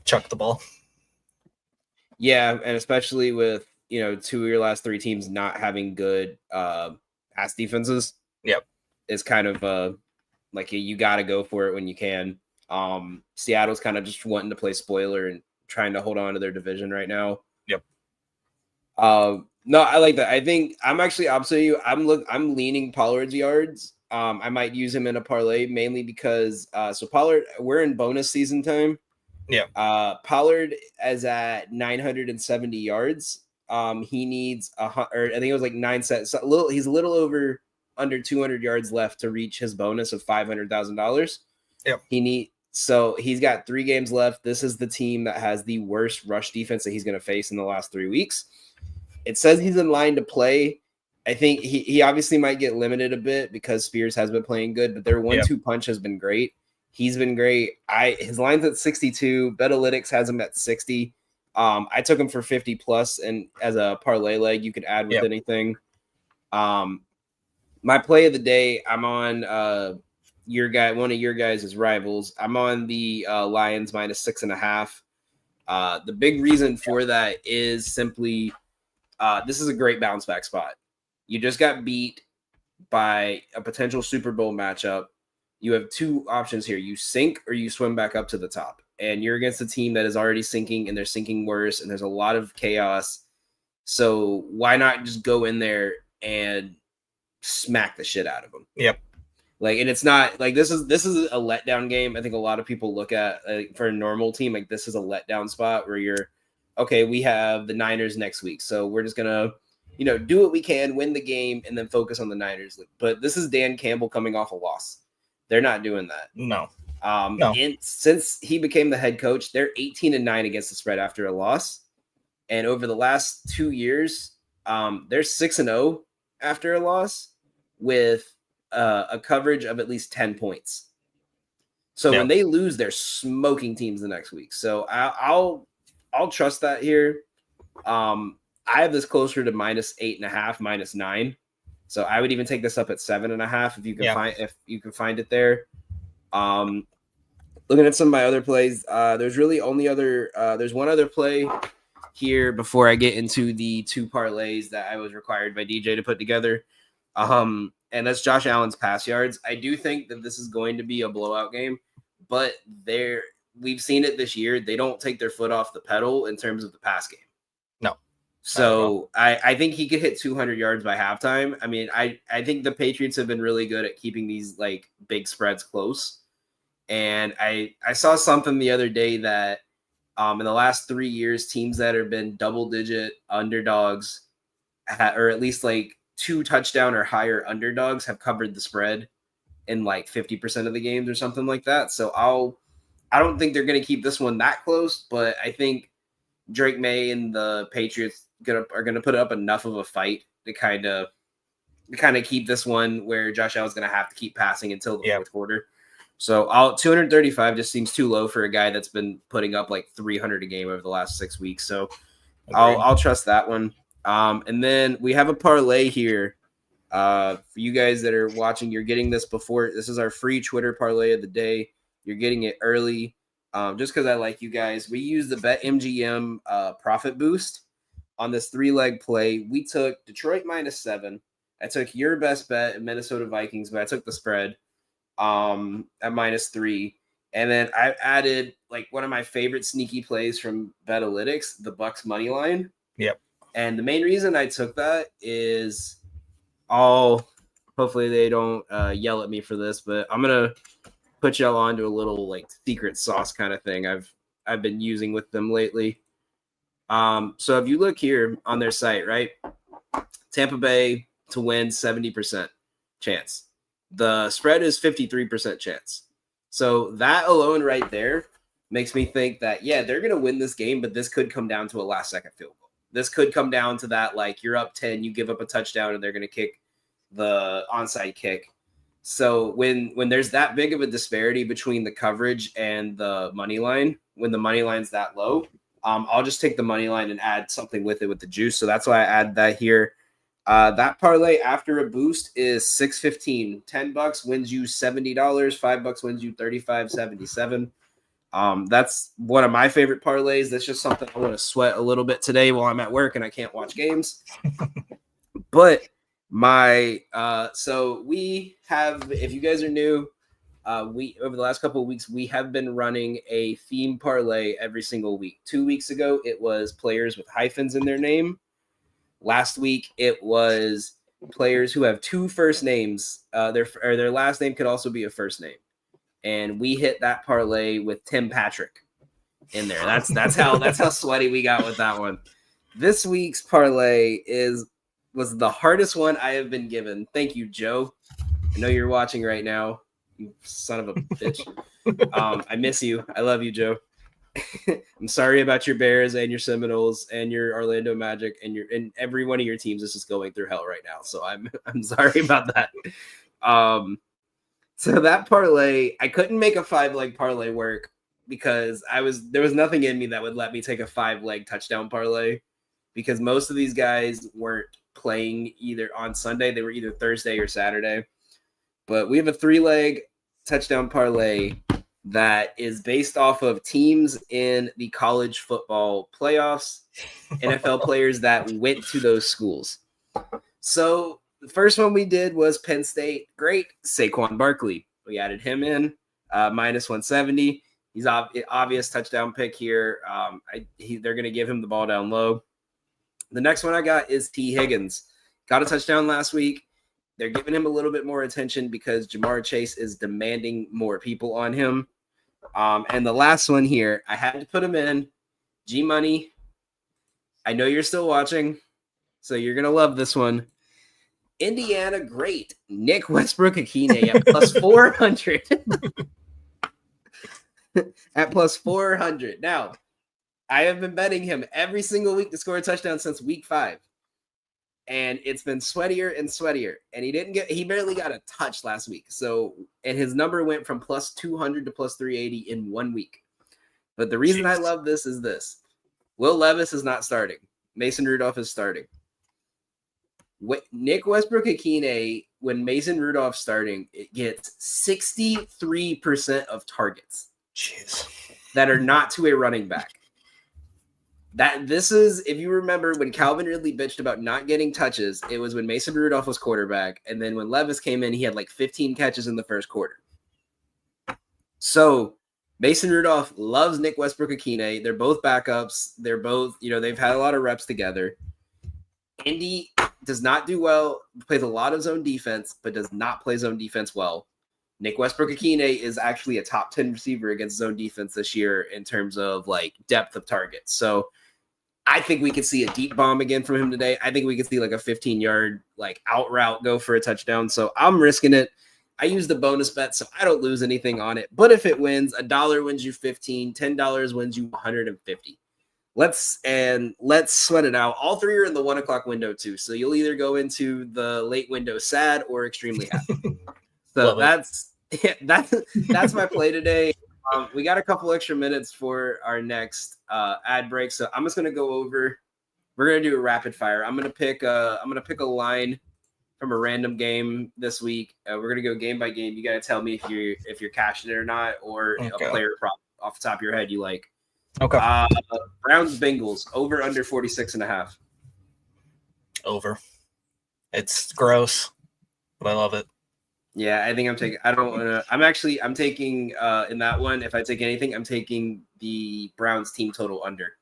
chuck the ball. Yeah, and especially with 2 of your last 3 teams not having good pass defenses. Yep, it's kind of like you got to go for it when you can. Seattle's kind of just wanting to play spoiler and trying to hold on to their division right now. Yep. No, I like that. I think I'm actually opposite you. I'm leaning Pollard's yards. I might use him in a parlay mainly because so Pollard, we're in bonus season time. Yeah. Pollard is at 970 yards. He needs I think it was like 9 sets. So he's a little over under 200 yards left to reach his bonus of $500,000. Yep. So he's got 3 games left. This is the team that has the worst rush defense that he's going to face in the last 3 weeks. It says he's in line to play. I think he obviously might get limited a bit because Spears has been playing good, but their 1-2 punch has been great. He's been great. His line's at 62. Betalytics has him at 60. I took him for 50 plus, and as a parlay leg, you could add with anything. My play of the day, I'm on one of your guys' rivals. I'm on the Lions -6.5. The big reason for that is simply this is a great bounce back spot. You just got beat by a potential Super Bowl matchup. You have 2 options here. You sink or you swim back up to the top. And you're against a team that is already sinking and they're sinking worse and there's a lot of chaos. So why not just go in there and smack the shit out of them? Yep. Like, and it's not like this is a letdown game. I think a lot of people look at for a normal team, like this is a letdown spot where you're okay, we have the Niners next week. So we're just gonna, do what we can, win the game, and then focus on the Niners. But this is Dan Campbell coming off a loss. They're not doing that. No. Since he became the head coach, they're 18-9 against the spread after a loss. And over the last 2 years, they're 6-0 after a loss with a coverage of at least 10 points. So when they lose, they're smoking teams the next week. So I'll trust that here. I have this closer to -8.5, -9. So I would even take this up at 7.5 if you can find it there. Looking at some of my other plays, there's one other play here before I get into the 2 parlays that I was required by DJ to put together. And that's Josh Allen's pass yards. I do think that this is going to be a blowout game, but we've seen it this year. They don't take their foot off the pedal in terms of the pass game. No. So I think he could hit 200 yards by halftime. I mean, I think the Patriots have been really good at keeping these like big spreads close. And I saw something the other day that in the last 3 years, teams that have been double-digit underdogs, or at least like 2 touchdown or higher underdogs, have covered the spread in like 50% of the games or something like that. So I don't think they're going to keep this one that close, but I think Drake May and the Patriots are going to put up enough of a fight to kind of keep this one where Josh Allen's going to have to keep passing until the fourth quarter. So 235 just seems too low for a guy that's been putting up like 300 a game over the last 6 weeks. So I'll trust that one. And then we have a parlay here. For you guys that are watching, you're getting this before. This is our free Twitter parlay of the day. You're getting it early. Just because I like you guys. We use the BetMGM profit boost on this 3-leg play. We took Detroit -7. I took your best bet, Minnesota Vikings, but I took the spread at -3. And then I added like one of my favorite sneaky plays from Betalytics, the Bucks money line. Yep. And the main reason I took that is hopefully they don't yell at me for this, but I'm going to put y'all onto a little like secret sauce kind of thing I've been using with them lately. So if you look here on their site, right? Tampa Bay to win 70% chance. The spread is 53% chance. So that alone right there makes me think that, yeah, they're going to win this game, but this could come down to a last-second field goal. This could come down to that, like, you're up 10, you give up a touchdown, and they're going to kick the onside kick. So when there's that big of a disparity between the coverage and the money line, when the money line's that low, I'll just take the money line and add something with it with the juice. So that's why I add that here. That parlay after a boost is $6.15. $10 wins you $70. $5 wins you $35.77. That's one of my favorite parlays. That's just something I want to sweat a little bit today while I'm at work and I can't watch games. But so we have, if you guys are new, we over the last couple of weeks, we have been running a theme parlay every single week. 2 weeks ago, it was players with hyphens in their name. Last week, it was players who have 2 first names. Their last name could also be a first name. And we hit that parlay with Tim Patrick in there. That's how sweaty we got with that one. This week's parlay was the hardest one I have been given. Thank you, Joe. I know you're watching right now. You son of a bitch. I miss you. I love you, Joe. I'm sorry about your Bears and your Seminoles and your Orlando Magic and every one of your teams is just going through hell right now. So I'm sorry about that. So that parlay, I couldn't make a 5-leg parlay work because there was nothing in me that would let me take a 5-leg touchdown parlay because most of these guys weren't playing either on Sunday. They were either Thursday or Saturday. But we have a 3-leg touchdown parlay that is based off of teams in the college football playoffs, NFL players that went to those schools. So the first one we did was Penn State. Great. Saquon Barkley. We added him in, -170. He's obvious touchdown pick here. They're going to give him the ball down low. The next one I got is T. Higgins. Got a touchdown last week. They're giving him a little bit more attention because Jamar Chase is demanding more people on him. And the last one here, I had to put him in. G-Money. I know you're still watching, so you're going to love this one. Indiana great. Nick Westbrook-Akine at +400. At +400. Now, I have been betting him every single week to score a touchdown since week 5. And it's been sweatier and sweatier. And he barely got a touch last week. And his number went from +200 to +380 in 1 week. But the reason I love this is this. Will Levis is not starting. Mason Rudolph is starting. Nick Westbrook-Akine, when Mason Rudolph's starting, it gets 63% of targets that are not to a running back. This is, if you remember, when Calvin Ridley bitched about not getting touches, it was when Mason Rudolph was quarterback. And then when Levis came in, he had like 15 catches in the first quarter. So Mason Rudolph loves Nick Westbrook-Akine. They're both backups. They're both, they've had a lot of reps together. Indy does not do well, plays a lot of zone defense, but does not play zone defense well. Nick Westbrook-Akine is actually a top 10 receiver against zone defense this year in terms of like depth of targets. So I think we could see a deep bomb again from him today. I think we could see like a 15-yard like out route go for a touchdown. So I'm risking it. I use the bonus bet, so I don't lose anything on it. But if it wins, $1 wins you 15, $10 wins you 150. Let's sweat it out. All 3 are in the 1 o'clock window too. So you'll either go into the late window sad or extremely happy. So Yeah, that's my play today. We got a couple extra minutes for our next ad break, so I'm just gonna go over. We're gonna do a rapid fire. I'm gonna pick a line from a random game this week. We're gonna go game by game. You gotta tell me if you're cashing it or not, or a player prop off the top of your head you like. Okay. Browns Bengals over under 46.5. Over. It's gross, but I love it. Yeah, I think I'm taking. I'm taking in that one. If I take anything, I'm taking the Browns team total under.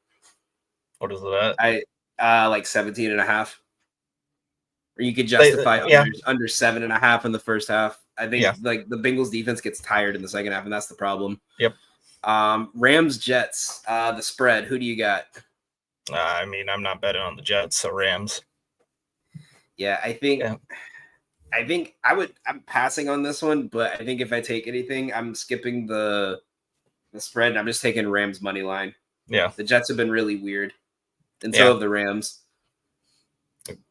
What is that? Like 17.5. Or you could justify under 7.5 in the first half. I think like the Bengals defense gets tired in the second half, and that's the problem. Yep. Rams Jets, the spread. Who do you got? I mean, I'm not betting on the Jets, so Rams. Yeah, I think I'm passing on this one, but I think if I take anything, I'm skipping the spread and I'm just taking Rams money line. Yeah. The Jets have been really weird. And so have the Rams.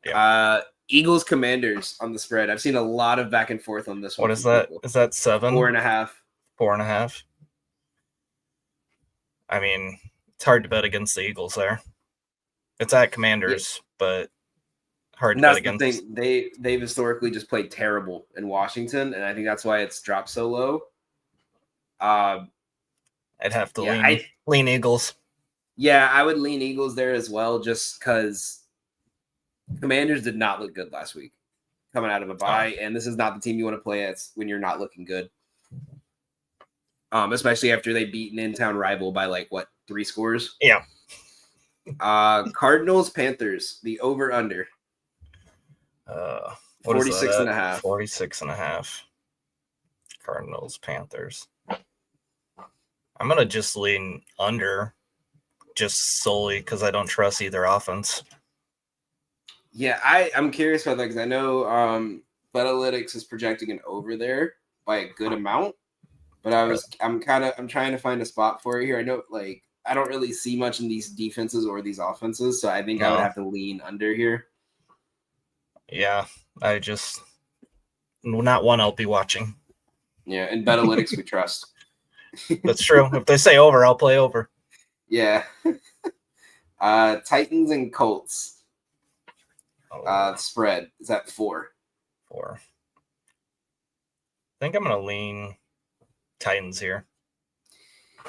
Yeah. Eagles Commanders on the spread. I've seen a lot of back and forth on this one. What is that? Is that 7? 4.5. 4.5. I mean, it's hard to bet against the Eagles there. It's at Commanders, but hard to bet against. The thing. They've historically just played terrible in Washington, and I think that's why it's dropped so low. I'd have to lean Eagles. Yeah, I would lean Eagles there as well, just because Commanders did not look good last week coming out of a bye, and this is not the team you want to play at when you're not looking good. Especially after they beat an in-town rival by 3 scores. Yeah. Cardinals Panthers, the over/under. 46.5. 46.5. Cardinals Panthers. I'm gonna just lean under, just solely because I don't trust either offense. Yeah, I'm curious about that because I know Betalytics is projecting an over there by a good amount, but I'm trying to find a spot for it here. I know I don't really see much in these defenses or these offenses, so I think I would have to lean under here. Yeah, not one I'll be watching. Yeah, and Betalytics we trust. That's true. If they say over, I'll play over. Yeah. Titans and Colts. Spread is at 4. 4. I think I'm gonna lean Titans here.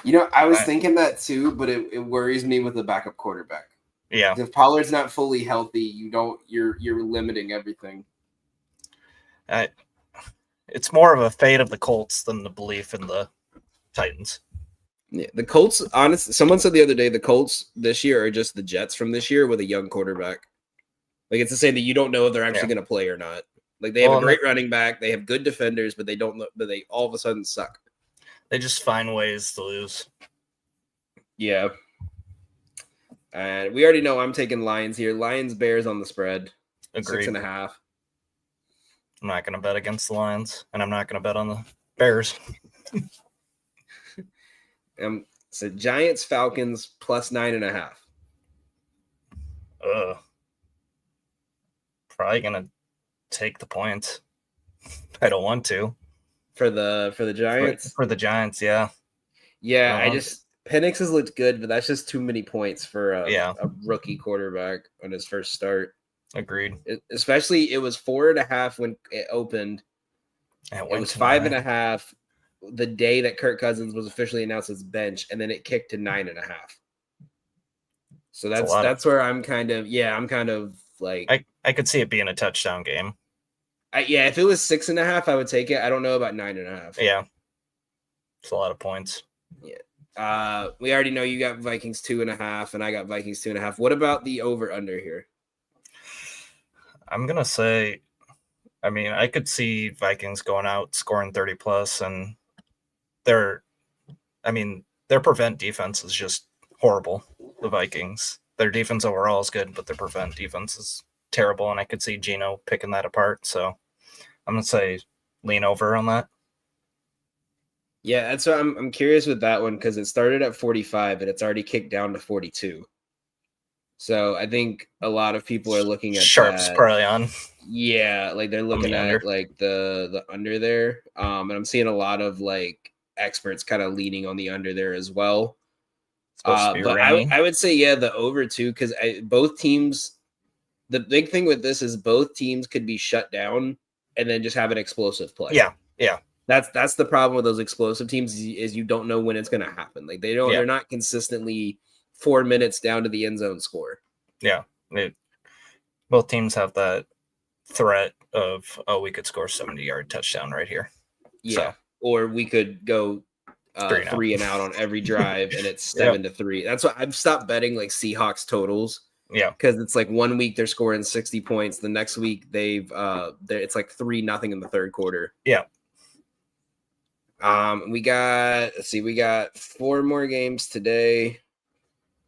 I was thinking that too, but it worries me with the backup quarterback. Yeah. If Pollard's not fully healthy, you're limiting everything. It's more of a fate of the Colts than the belief in the Titans. Yeah, the Colts, honestly, someone said the other day the Colts this year are just the Jets from this year with a young quarterback. It's to say that you don't know if they're actually going to play or not. They have a great running back, they have good defenders, but they all of a sudden suck. They just find ways to lose. Yeah. And we already know I'm taking Lions here. Lions Bears on the spread. Agreed. 6.5. I'm not going to bet against the Lions, and I'm not going to bet on the Bears. So Giants Falcons plus 9.5. Probably going to take the points. I don't want to. For the Giants? For the Giants, yeah. Yeah, Penix has looked good, but that's just too many points for a rookie quarterback on his first start. Agreed. Especially, it was 4.5 when it opened. It was 5.5 the day that Kirk Cousins was officially announced as bench, and then it kicked to 9.5. So that's where I'm kind of I could see it being a touchdown game. If it was 6.5, I would take it. I don't know about 9.5. Yeah, it's a lot of points. Yeah. We already know you got Vikings 2.5, and I got Vikings 2.5. What about the over/under here? I'm gonna say, I could see Vikings going out scoring 30 plus, and their prevent defense is just horrible. The Vikings, their defense overall is good, but their prevent defense is terrible, and I could see Geno picking that apart. So I'm gonna say lean over on that. Yeah, that's what I'm curious with that one because it started at 45 and it's already kicked down to 42. So I think a lot of people are looking at Sharps that. probably on. Yeah, like they're looking the at under. like the under there. And I'm seeing a lot of like experts kind of leaning on the under there as well. Supposed to be But rainy. I would say, yeah, the over too, because both teams, the big thing with this is both teams could be shut down and then just have an explosive play. Yeah. That's the problem with those explosive teams is you don't know when it's going to happen. Like they're not consistently 4 minutes down to the end zone score. Yeah. Both teams have that threat of, we could score 70-yard touchdown right here. Yeah. So, or we could go 3 and out on every drive and it's 7-3. That's why I've stopped betting like Seahawks totals. Yeah. Because it's like 1 week they're scoring 60 points. The next week it's like 3-0 in the third quarter. Yeah. We got 4 more games today.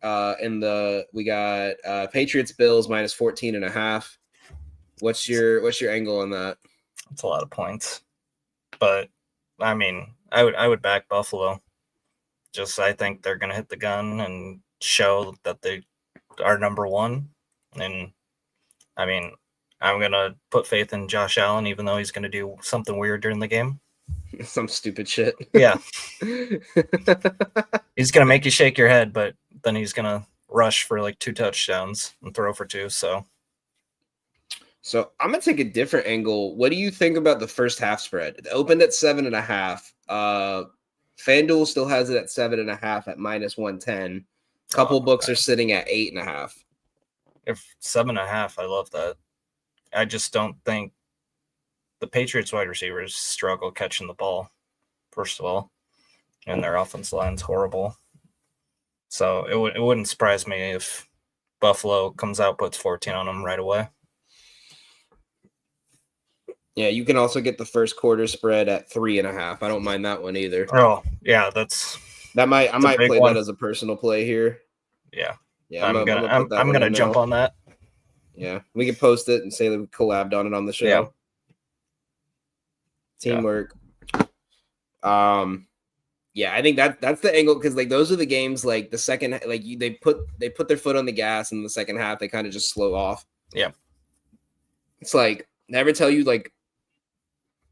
We got Patriots Bills minus 14.5. What's your angle on that? It's a lot of points. But I mean, I would back Buffalo. Just I think they're gonna hit the gun and show that they are number one. And I mean, I'm gonna put faith in Josh Allen, even though he's gonna do something weird during the game. Some stupid shit. Yeah. He's going to make you shake your head, but then he's going to rush for like 2 touchdowns and throw for 2. So I'm going to take a different angle. What do you think about the first half spread? It opened at 7.5. FanDuel still has it at 7.5 at minus 110. A couple books are sitting at 8.5. If 7.5, I love that. I just don't think the Patriots wide receivers struggle catching the ball, first of all, and their offense line's horrible. So it wouldn't surprise me if Buffalo comes out, puts 14 on them right away. Yeah, you can also get the first quarter spread at 3.5. I don't mind that one either. Oh, yeah, I might play that as a personal play here. Yeah. Yeah, I'm gonna jump on that. Yeah, we can post it and say that we collabed on it on the show. Yeah. Teamwork. Yeah, I think that's the angle because like those are the games like the second like they put their foot on the gas in the second half, they kind of just slow off. Yeah. It's like never tell you like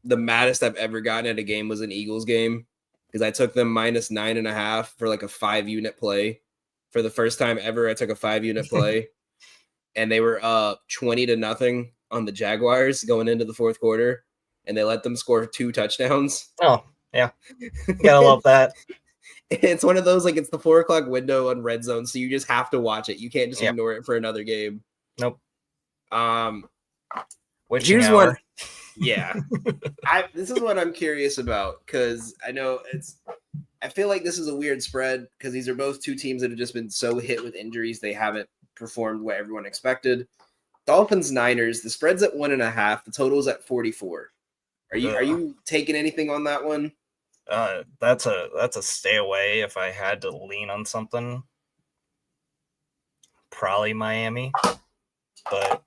the maddest I've ever gotten at a game was an Eagles game because I took them minus 9.5 for like a 5-unit play. For the first time ever, I took a 5-unit play and they were up 20-0 on the Jaguars going into the fourth quarter. And they let them score 2 touchdowns. Oh, yeah. Gotta love that. It's one of those, like, it's the 4 o'clock window on Red Zone, so you just have to watch it. You can't just ignore it for another game. Nope. Here's hour. One. Yeah. This is what I'm curious about, because I feel like this is a weird spread, because these are both 2 teams that have just been so hit with injuries, they haven't performed what everyone expected. Dolphins Niners, the spread's at 1.5, the total's at 44. Are you taking anything on that one? That's a stay away. If I had to lean on something, probably Miami, but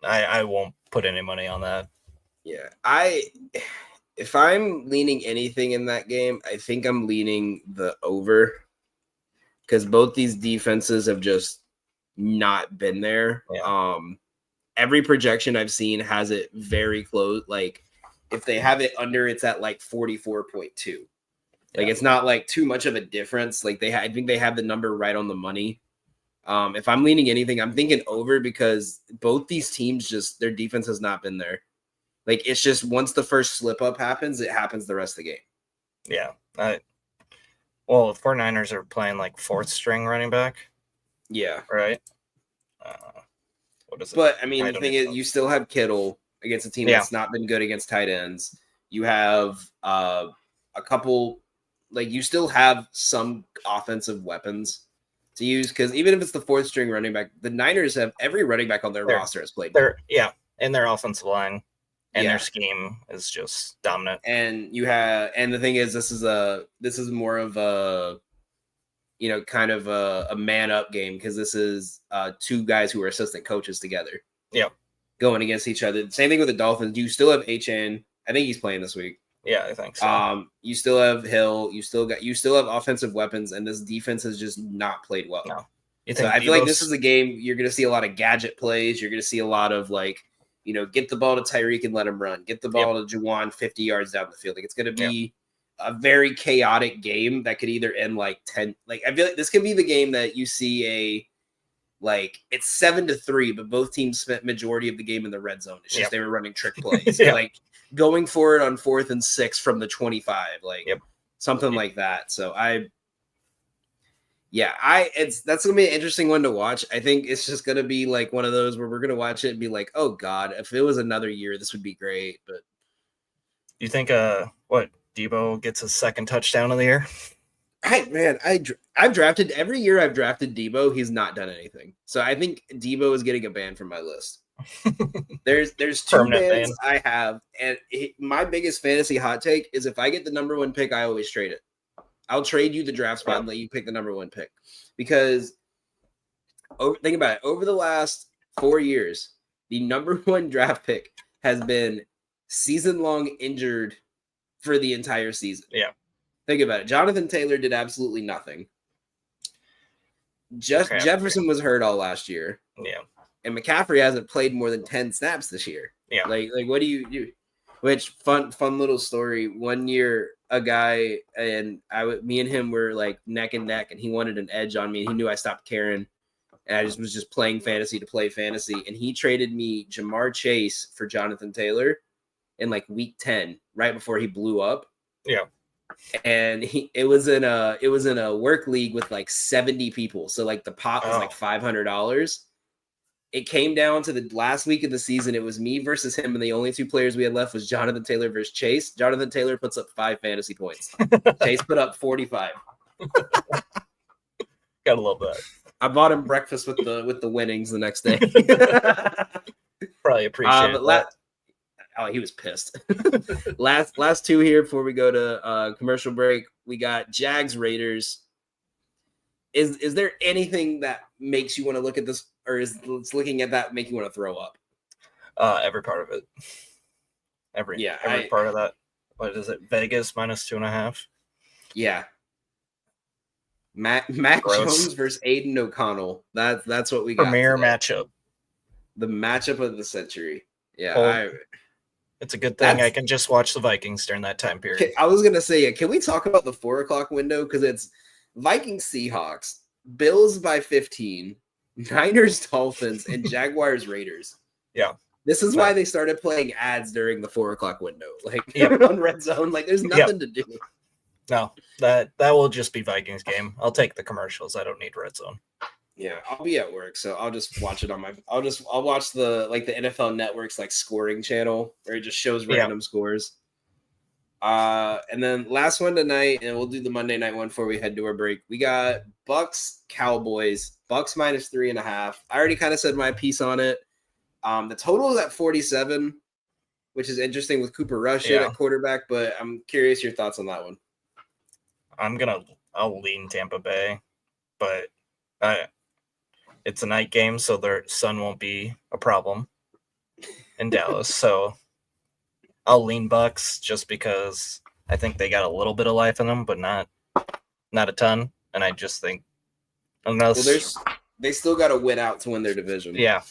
I won't put any money on that. Yeah, if I'm leaning anything in that game, I think I'm leaning the over because both these defenses have just not been there. Yeah. Every projection I've seen has it very close. Like if they have it under, it's at like 44.2. Like it's not like too much of a difference. Like I think they have the number right on the money. If I'm leaning anything, I'm thinking over because both these teams their defense has not been there. Like it's just once the first slip up happens, it happens the rest of the game. Yeah. Well, the 49ers are playing like 4th string running back. Yeah. Right. What is it? But I mean, the thing is, you still have Kittle against a team that's not been good against tight ends. You have a couple, like you still have some offensive weapons to use because even if it's the 4th string running back, the Niners have every running back on their roster has played. And their offensive line and their scheme is just dominant. And the thing is, this is more of a, kind of a man up game because this is 2 guys who are assistant coaches together. Yeah. Going against each other. Same thing with the Dolphins. You still have HN. I think he's playing this week. Yeah, I think so. You still have Hill. You still have offensive weapons, and this defense has just not played well. No. You So think I feel like this Debo's- is a game you're going to see a lot of gadget plays. You're going to see a lot of like, get the ball to Tyreek and let him run. Get the ball to Juwan 50 yards down the field. Like it's going to be a very chaotic game that could either end like 10. Like I feel like this could be the game that you see it's 7-3, but both teams spent majority of the game in the red zone. It's just they were running trick plays, like going for it on 4th and 6 from the 25, like something like that. So that's gonna be an interesting one to watch. I think it's just gonna be like one of those where we're gonna watch it and be like, oh god, if it was another year, this would be great. But you think Debo gets his second touchdown of the year? I've drafted every year. I've drafted Debo. He's not done anything. So I think Debo is getting a ban from my list. There's 2 Permanent bans ban. I have, and my biggest fantasy hot take is if I get the number 1 pick, I always trade it. I'll trade you the draft spot and let you pick the number 1 pick, because think about it. Over the last 4 years, the number 1 draft pick has been season-long injured for the entire season. Yeah. Think about it. Jonathan Taylor did absolutely nothing. Jefferson was hurt all last year. Yeah. And McCaffrey hasn't played more than 10 snaps this year. Yeah. Like what do you do? Which fun little story. One year, a guy and me and him were like neck and neck, and he wanted an edge on me. And he knew I stopped caring, and I was just playing fantasy to play fantasy. And he traded me Jamar Chase for Jonathan Taylor in like week 10, right before he blew up. Yeah. And it was in a work league with like 70 people. So like the pot was like $500. It came down to the last week of the season. It was me versus him, and the only 2 players we had left was Jonathan Taylor versus Chase. Jonathan Taylor puts up 5 fantasy points. Chase put up 45. Gotta love that. I bought him breakfast with the winnings the next day. Probably appreciate that. He was pissed. last 2 here before we go to commercial break. We got Jags Raiders. Is there anything that makes you want to look at this, or is looking at that make you want to throw up? Every part of it. Every part of that. What is it? Vegas -2.5. Yeah. Matt Jones versus Aiden O'Connell. That's what we got. Premier today. matchup. The matchup of the century. Yeah. It's a good thing I can just watch the Vikings during that time period. I was gonna say, can we talk about the 4 o'clock window? Because it's Vikings Seahawks, Bills by 15, Niners Dolphins, and Jaguars Raiders. Yeah. This is why they started playing ads during the 4 o'clock window. Like on Red Zone. Like there's nothing to do. No, that will just be Vikings game. I'll take the commercials. I don't need Red Zone. Yeah, I'll be at work, so I'll just watch it on my. I'll watch the NFL Network's like scoring channel where it just shows random scores. And then last one tonight, and we'll do the Monday night one before we head to our break. We got Bucks Cowboys. Bucks -3.5. I already kind of said my piece on it. The total is at 47, which is interesting with Cooper Rush at quarterback. But I'm curious your thoughts on that one. I'll lean Tampa Bay, but it's a night game, so their sun won't be a problem in Dallas. So I'll lean Bucks just because I think they got a little bit of life in them, but not a ton. And I just think they still got to win out to win their division. Yeah.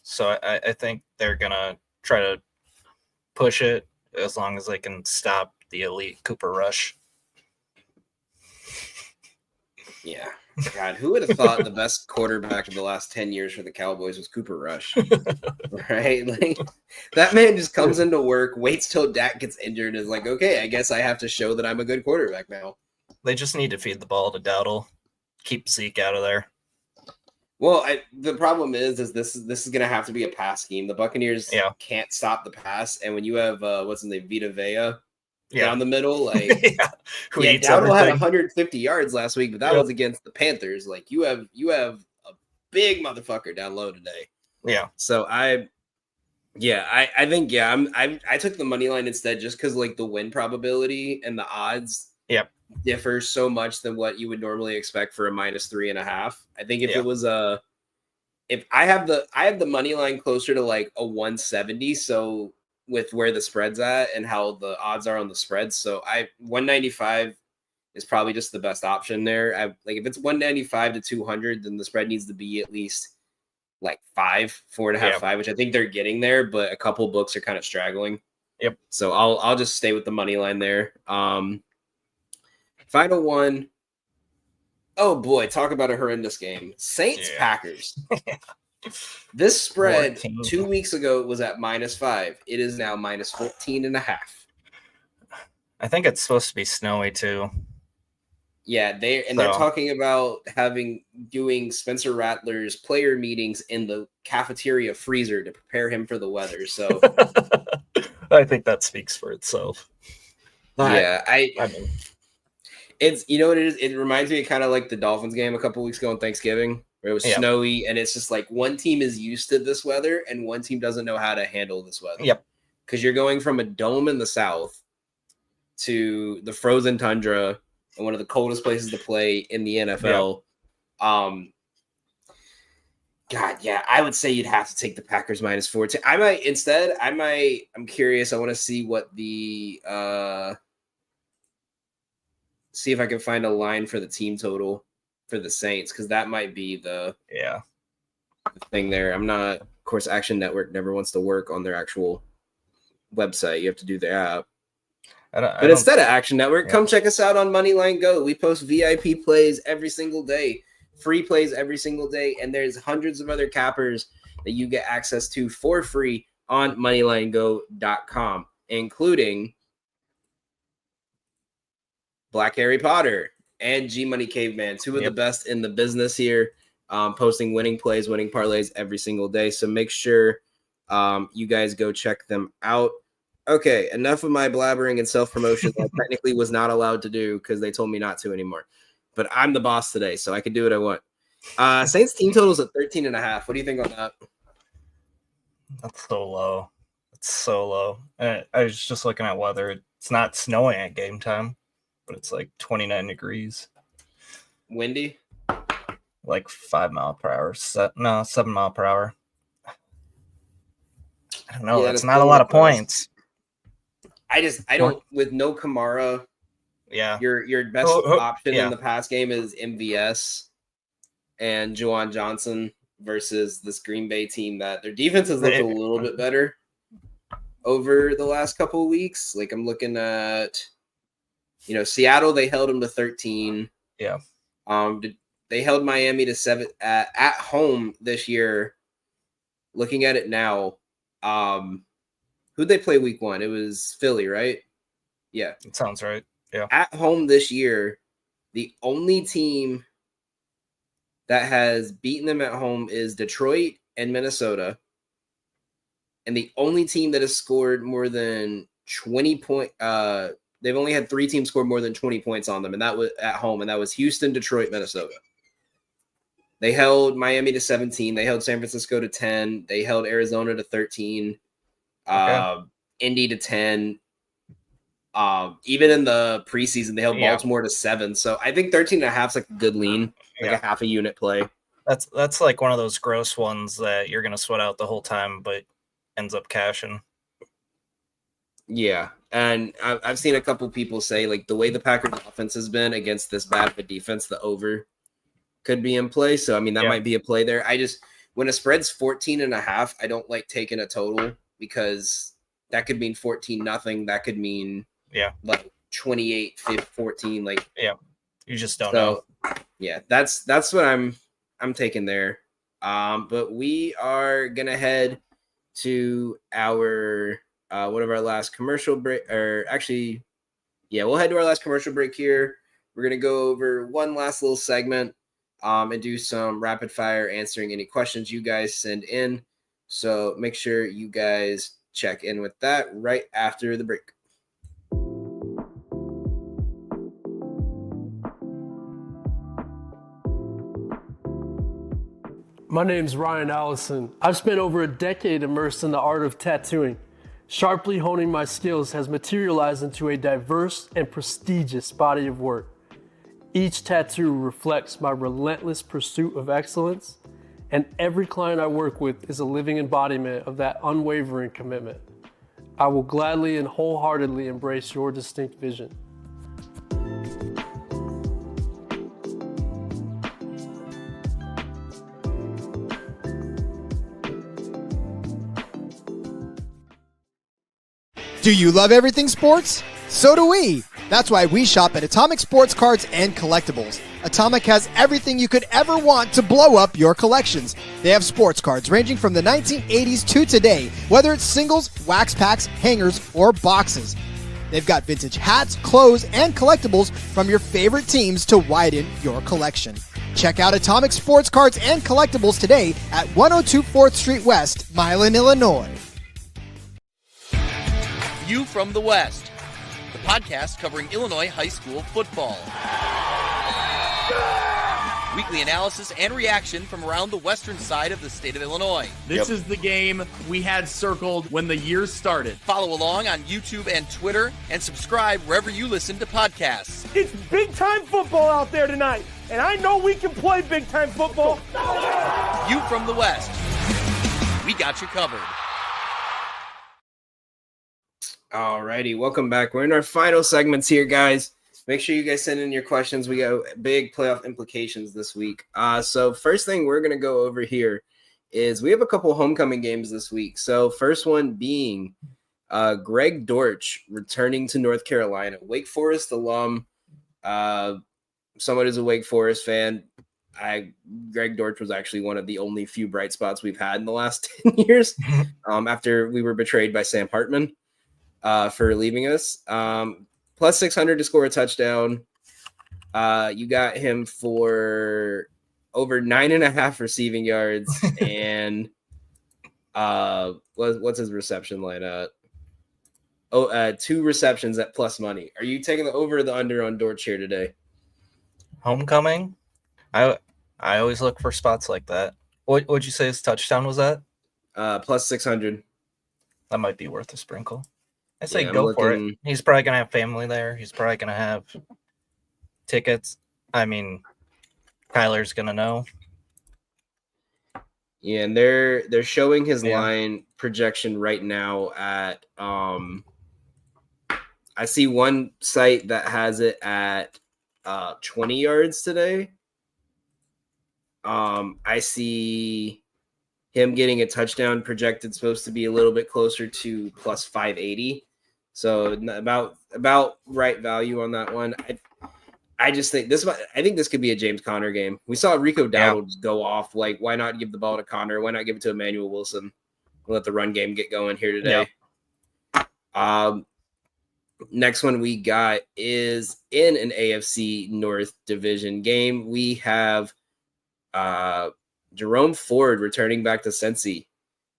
So I think they're gonna try to push it as long as they can stop the elite Cooper Rush. Yeah. God, who would have thought the best quarterback of the last 10 years for the Cowboys was Cooper Rush? Right? Like that man just comes into work, waits till Dak gets injured, and is like, okay, I guess I have to show that I'm a good quarterback now. They just need to feed the ball to Dowdle. Keep Zeke out of there. Well, the problem is this is going to have to be a pass scheme. The Buccaneers can't stop the pass, and when you have what's his name, Vita Vea down the middle, like Dowdle had 150 yards last week, but that was against the Panthers. Like you have a big motherfucker down low today. Yeah. So I think I took the money line instead just because like the win probability and the odds differ so much than what you would normally expect for a -3.5. I think if it was if I have the money line closer to like a 170, so with where the spread's at and how the odds are on the spreads, so 195 is probably just the best option there. Like if it's 195 to 200, then the spread needs to be at least like 4.5, 5, which I think they're getting there, but a couple books are kind of straggling. Yep. So I'll just stay with the money line there. Final one. Oh boy, talk about a horrendous game. Saints Packers. This spread 2 weeks ago was at -5. It is now -14.5. I think it's supposed to be snowy too. Yeah, they're talking about doing Spencer Rattler's player meetings in the cafeteria freezer to prepare him for the weather. So I think that speaks for itself. Yeah, I mean, it's what it is. It reminds me kind of like the Dolphins game a couple weeks ago on Thanksgiving, where it was snowy, and it's just like one team is used to this weather and one team doesn't know how to handle this weather. Yep. Because you're going from a dome in the south to the frozen tundra and one of the coldest places to play in the NFL. God, yeah, I would say you'd have to take the Packers -4. I'm curious. I want to see what see if I can find a line for the team total for the Saints, because that might be the thing there. I'm not, of course, Action Network never wants to work on their actual website. You have to do the app. But instead of Action Network, come check us out on Moneyline Go. We post VIP plays every single day, free plays every single day, and there's hundreds of other cappers that you get access to for free on MoneylineGo.com, including Black Harry Potter and G Money Caveman, two of the best in the business here, posting winning plays, winning parlays every single day. So make sure you guys go check them out. Okay, enough of my blabbering and self-promotion that I technically was not allowed to do because they told me not to anymore. But I'm the boss today, so I can do what I want. Saints team totals at 13.5. What do you think on that? That's so low. It's so low. I was just looking at weather. It's not snowing at game time, but it's like 29 degrees. Windy? Like 5 mile per hour. 7 mile per hour. I don't know. It's not a lot of points. I don't, with no Kamara. Yeah. Your best option in the pass game is MVS and Juwan Johnson versus this Green Bay team that their defense has looked a little bit better over the last couple of weeks. Like I'm looking at, Seattle, they held them to 13. Yeah. They held Miami to 7 at home this year. Looking at it now, who'd they play week 1? It was Philly, right? Yeah. It sounds right. Yeah. At home this year, the only team that has beaten them at home is Detroit and Minnesota. And the only team that has scored more than 20 points, they've only had 3 teams score more than 20 points on them, and that was at home, and that was Houston, Detroit, Minnesota. They held Miami to 17. They held San Francisco to 10. They held Arizona to 13. Indy to 10. Even in the preseason, they held Baltimore to 7. So I think 13.5 is like a good lean, like a half a unit play. That's like one of those gross ones that you're gonna sweat out the whole time, but ends up cashing. Yeah, and I've seen a couple people say like the way the Packers offense has been against this bad of a defense, the over could be in play. So I mean that might be a play there. When a spread's 14.5, I don't like taking a total because that could mean 14-0. That could mean like 28-14. Like you just don't know. Yeah, that's what I'm taking there. But we are gonna head to our one of our last commercial break, or actually, we'll head to our last commercial break here. We're gonna go over one last little segment and do some rapid fire answering any questions you guys send in. So make sure you guys check in with that right after the break. My name's Ryan Allison. I've spent over a decade immersed in the art of tattooing. Sharply honing my skills has materialized into a diverse and prestigious body of work. Each tattoo reflects my relentless pursuit of excellence, and every client I work with is a living embodiment of that unwavering commitment. I will gladly and wholeheartedly embrace your distinct vision. Do you love everything sports? So do we. That's why we shop at Atomic Sports Cards and Collectibles. Atomic has everything you could ever want to blow up your collections. They have sports cards ranging from the 1980s to today, whether it's singles, wax packs, hangers, or boxes. They've got vintage hats, clothes, and collectibles from your favorite teams to widen your collection. Check out Atomic Sports Cards and Collectibles today at 102 4th Street West, Milan, Illinois. You from the West, the podcast covering Illinois high school football. Weekly analysis and reaction from around the western side of the state of Illinois. This is the game we had circled when the year started. Follow along on YouTube and Twitter, and subscribe wherever you listen to podcasts. It's big-time football out there tonight, and I know we can play big-time football. You from the West, we got you covered. Alrighty, welcome back. We're in our final segments here, guys. Make sure you guys send in your questions. We got big playoff implications this week. So first thing we're going to go over here is we have a couple homecoming games this week. So first one being Greg Dortch returning to North Carolina, Wake Forest alum. Someone who's a Wake Forest fan. Greg Dortch was actually one of the only few bright spots we've had in the last 10 years after we were betrayed by Sam Hartman for leaving us. Plus 600 to score a touchdown. You got him for over 9.5 receiving yards. And what's his reception line at? 2 receptions at plus money. Are you taking the over or the under on Dortch here today? Homecoming? I always look for spots like that. What'd you say his touchdown was at? Plus 600. That might be worth a sprinkle. I say go for it. He's probably going to have family there. He's probably going to have tickets. I mean, Kyler's going to know. Yeah, and they're showing his line projection right now at I see one site that has it at 20 yards today. I see him getting a touchdown projected supposed to be a little bit closer to plus 580. So about right value on that one. I just think this could be a James Conner game. We saw Rico Dowdle go off. Like, why not give the ball to Conner? Why not give it to Emmanuel Wilson? Let the run game get going here today. Next one we got is in an AFC North division game. We have Jerome Ford returning back to Cincy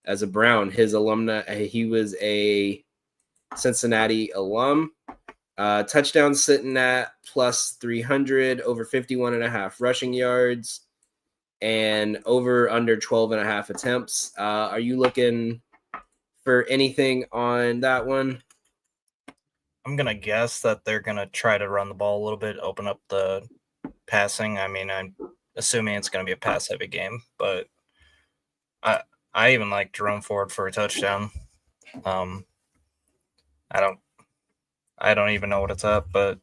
as a Brown. His alumni, he was a Cincinnati alum. Touchdown sitting at plus 300, over 51.5 rushing yards, and over under 12.5 attempts. Are you looking for anything on that one? I'm going to guess that they're going to try to run the ball a little bit, open up the passing. I mean, I'm assuming it's going to be a pass-heavy game, but I even like Jerome Ford for a touchdown. I don't even know what it's at, but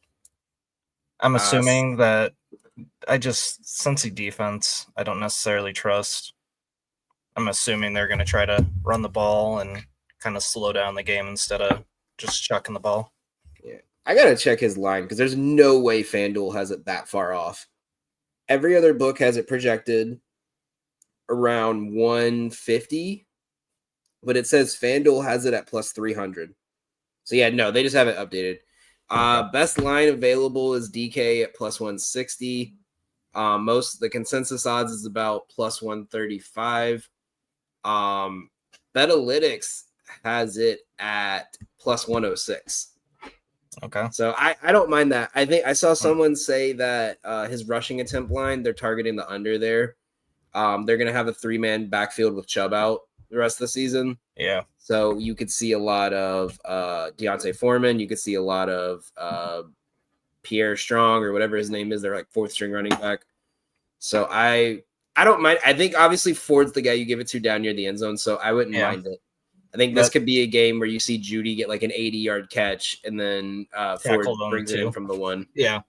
I'm assuming that Cincy defense, I don't necessarily trust. I'm assuming they're going to try to run the ball and kind of slow down the game instead of just chucking the ball. Yeah, I got to check his line because there's no way FanDuel has it that far off. Every other book has it projected around 150, but it says FanDuel has it at plus 300. So yeah, no, they just haven't updated. Best line available is DK at plus 160. The consensus odds is about plus 135. Betalytics has it at plus 106. Okay. So I don't mind that. I think I saw someone say that his rushing attempt line, they're targeting the under there. They're going to have a 3-man backfield with Chubb out the rest of the season. Yeah. So you could see a lot of Deontay Foreman. You could see a lot of Pierre Strong or whatever his name is. They're like 4th string running back. So I don't mind. I think obviously Ford's the guy you give it to down near the end zone. So I wouldn't mind it. I think this could be a game where you see Judy get like an 80-yard catch and then Ford brings it in from the 1. Yeah.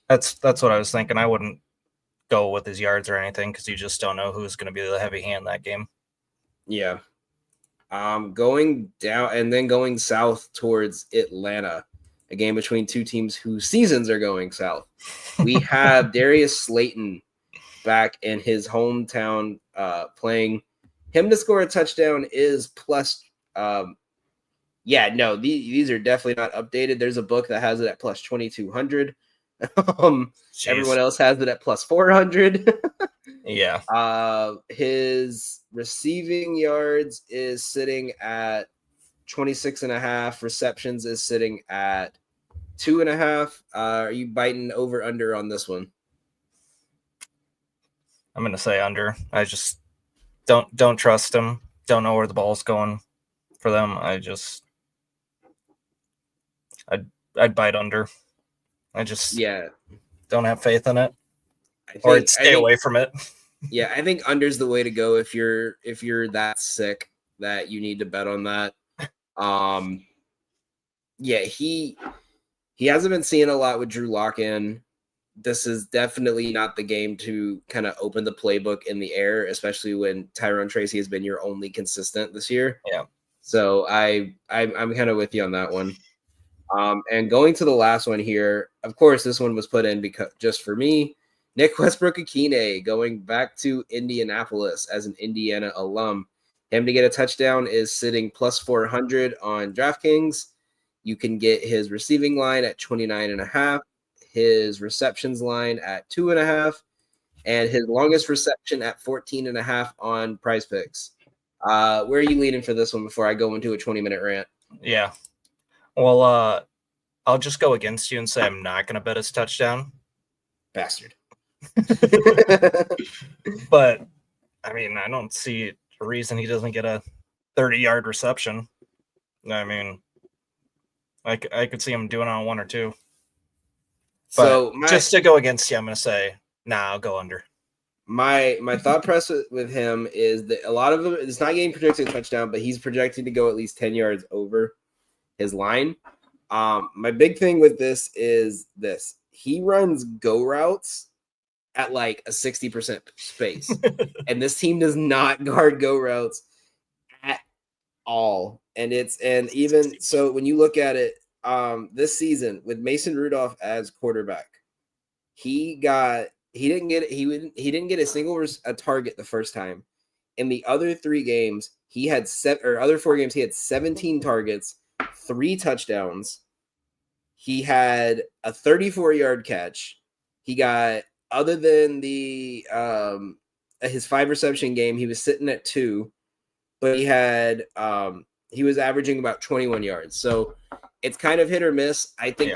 That's what I was thinking. I wouldn't go with his yards or anything because you just don't know who's going to be the heavy hand that game. Yeah. Going down and then going south towards Atlanta, a game between two teams whose seasons are going south. We have Darius Slayton back in his hometown playing. Him to score a touchdown is plus. These are definitely not updated. There's a book that has it at plus 2,200. Everyone else has it at plus 400. Yeah. His receiving yards is sitting at 26.5. Receptions is sitting at 2.5. Are you biting over under on this one? I'm gonna say under. I just don't trust him. Don't know where the ball's going for them. I'd bite under. I just don't have faith in it. Or stay away from it. Yeah, I think under's the way to go if you're that sick that you need to bet on that. He hasn't been seeing a lot with Drew Lock in. This is definitely not the game to kind of open the playbook in the air, especially when Tyrone Tracy has been your only consistent this year. Yeah. So I'm kind of with you on that one. And going to the last one here, of course, this one was put in because just for me. Nick Westbrook-Akine going back to Indianapolis as an Indiana alum. Him to get a touchdown is sitting plus 400 on DraftKings. You can get his receiving line at 29.5, his receptions line at 2.5, and his longest reception at 14.5 on Prize Picks. Where are you leaning for this one before I go into a 20-minute rant? Yeah. Well, I'll just go against you and say I'm not going to bet his touchdown. Bastard. But I mean, I don't see a reason he doesn't get a 30-yard reception. I mean, I could see him doing it on one or two. But so just to go against you, I'm going to say, I'll go under. My thought process with him is that a lot of them, it's not getting projected a touchdown, but he's projected to go at least 10 yards over his line. My big thing with this is this. He runs go routes at like a 60% space. And this team does not guard go routes at all. And even so when you look at it, this season with Mason Rudolph as quarterback, he didn't get a single target the first time. In the other 3 games, he had 17 targets, 3 touchdowns. He had a 34-yard catch. He got, other than the his 5 reception game, he was sitting at 2, but he was averaging about 21 yards. So it's kind of hit or miss. I think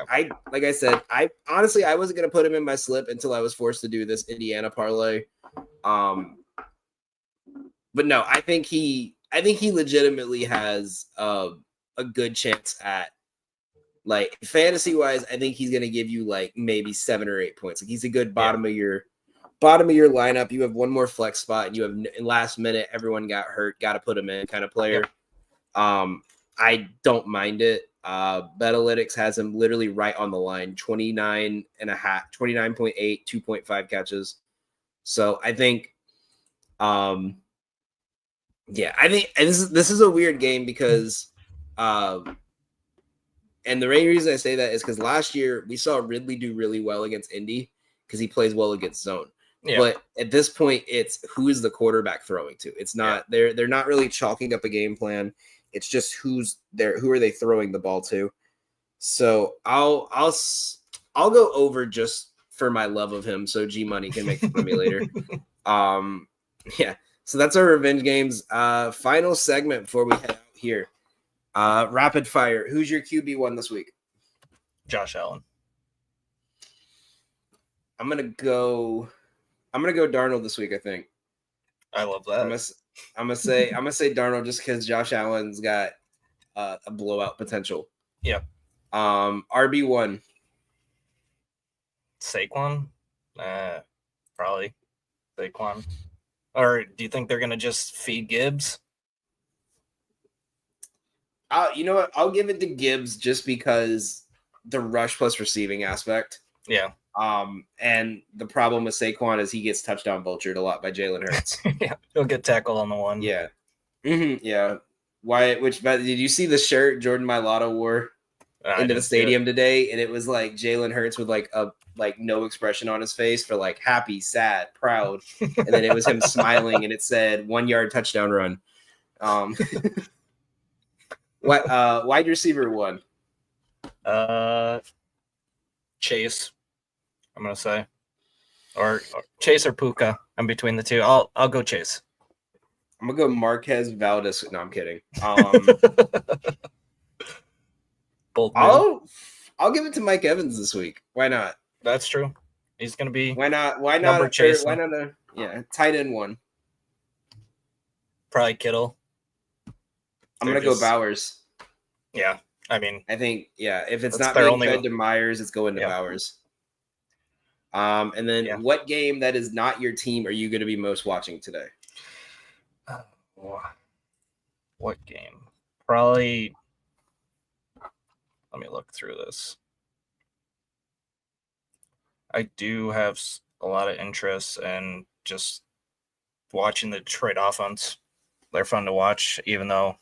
like I said, I honestly wasn't going to put him in my slip until I was forced to do this Indiana parlay. But no, I think he legitimately has a good chance at, like, fantasy wise. I think he's going to give you like maybe 7 or 8 points. Like, he's a good bottom of your lineup. You have one more flex spot, and you have in last minute everyone got hurt, got to put him in kind of player. I don't mind it. Betalytics has him literally right on the line, 29.5, 29.8, 2.5 catches. So I think, I think this is a weird game because, and the main reason I say that is because last year we saw Ridley do really well against Indy because he plays well against zone. Yeah. But at this point, it's who is the quarterback throwing to. It's not they're not really chalking up a game plan. It's just who are they throwing the ball to. So I'll go over just for my love of him, so G Money can make fun of me later. So that's our revenge games. Final segment before we head out here. Rapid fire. Who's your QB1 this week? Josh Allen. I'm gonna go Darnold this week, I think. I love that. I'm gonna say Darnold just because Josh Allen's got a blowout potential. Yep. RB1. Saquon? Probably Saquon. Or do you think they're gonna just feed Gibbs? You know what? I'll give it to Gibbs just because the rush plus receiving aspect. Yeah. And the problem with Saquon is he gets touchdown vultured a lot by Jalen Hurts. Yeah, he'll get tackled on the one. Yeah. Mm-hmm. Yeah. Why? Did you see the shirt Jordan Mailata wore into the stadium today? And it was like Jalen Hurts with like no expression on his face for like happy, sad, proud, and then it was him smiling, and it said 1 yard touchdown run. Wide receiver 1. Chase, I'm gonna say, or Chase or Puka. I'm between the two. I'll go Chase. I'm gonna go Marquez Valdez. No, I'm kidding. Bold. I'll give it to Mike Evans this week. Why not? That's true. He's gonna be. Why not? Chase. Why not tight end 1? Probably Kittle. I'm gonna go Bowers. Yeah, I mean, I think if it's not being fed to Myers, it's going to Bowers. And then what game that is not your team are you going to be most watching today? What game? Probably. Let me look through this. I do have a lot of interest in just watching the Detroit offense. They're fun to watch, even though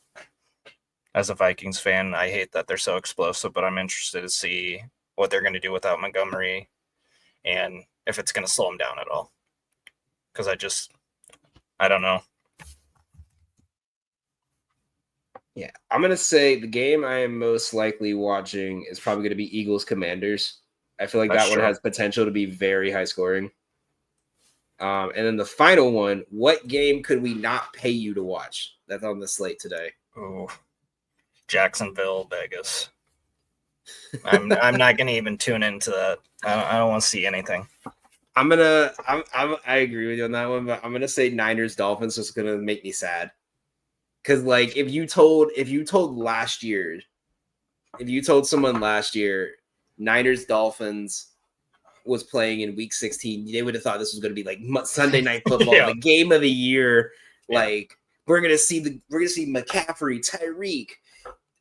as a Vikings fan, I hate that they're so explosive, but I'm interested to see what they're going to do without Montgomery and if it's going to slow them down at all. Because I don't know. Yeah, I'm going to say the game I am most likely watching is probably going to be Eagles-Commanders. I feel like that one has potential to be very high scoring. And then the final one, what game could we not pay you to watch? That's on the slate today. Ooh. Jacksonville, Vegas. I'm not gonna even tune into that. I don't want to see anything. I agree with you on that one, but I'm gonna say Niners Dolphins just gonna make me sad. Cause like if you told someone last year Niners Dolphins was playing in week 16, they would have thought this was gonna be like Sunday Night Football, the game of the year. Like we're gonna see McCaffrey, Tyreek,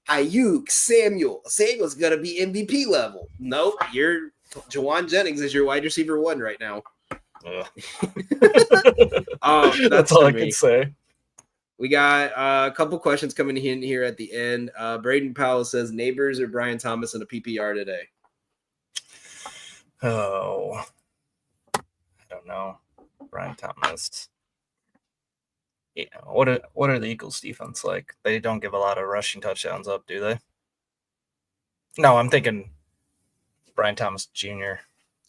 Ayuk, Samuel's gonna be MVP level. Nope, Jawan Jennings is your wide receiver 1 right now. That's all I can say. We got a couple questions coming in here at the end. Braden Powell says Neighbors or Brian Thomas in a PPR today. Oh, I don't know. Brian Thomas. Yeah, what are the Eagles defense like? They don't give a lot of rushing touchdowns up, do they? No, I'm thinking Brian Thomas Jr.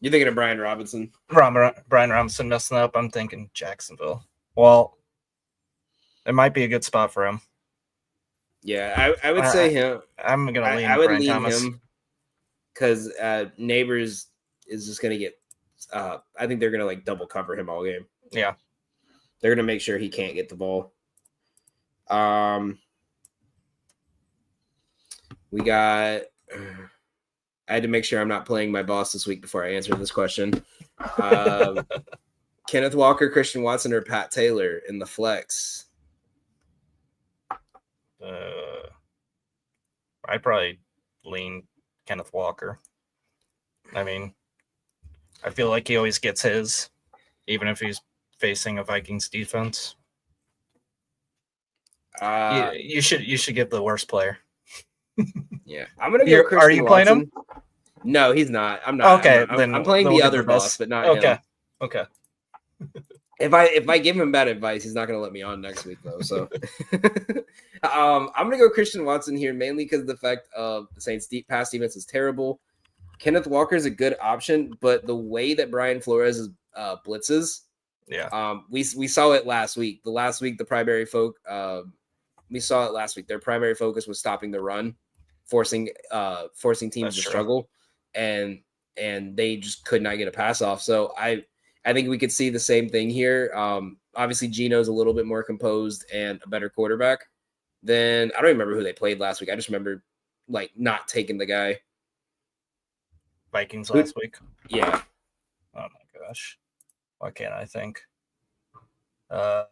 You're thinking of Brian Robinson? Brian Robinson messing up. I'm thinking Jacksonville. Well, it might be a good spot for him. Yeah, I would say him. I'm going to lean Brian Thomas. Because Neighbors is just going to get I think they're going to like double cover him all game. Yeah. They're going to make sure he can't get the ball. We got I had to make sure I'm not playing my boss this week before I answer this question. Kenneth Walker, Christian Watson, or Pat Taylor in the flex? I'd probably lean Kenneth Walker. I mean, I feel like he always gets his, even if he's facing a Vikings defense. You should give the worst player. Yeah, I'm gonna go. Are you playing him? No, he's not. I'm not. Okay, then I'm playing the other boss, but not him. Okay. If I give him bad advice, he's not gonna let me on next week though. So, I'm gonna go Christian Watson here mainly because of the fact of the Saints' deep pass defense is terrible. Kenneth Walker is a good option, but the way that Brian Flores is blitzes, we saw it last week. The primary we saw it last week. Their primary focus was stopping the run, forcing teams to struggle, and they just could not get a pass off. So I think we could see the same thing here. Obviously, Geno's a little bit more composed and a better quarterback than I don't even remember who they played last week. I just remember like not taking the guy. Vikings last week. Yeah. Oh my gosh. Why can't I think? The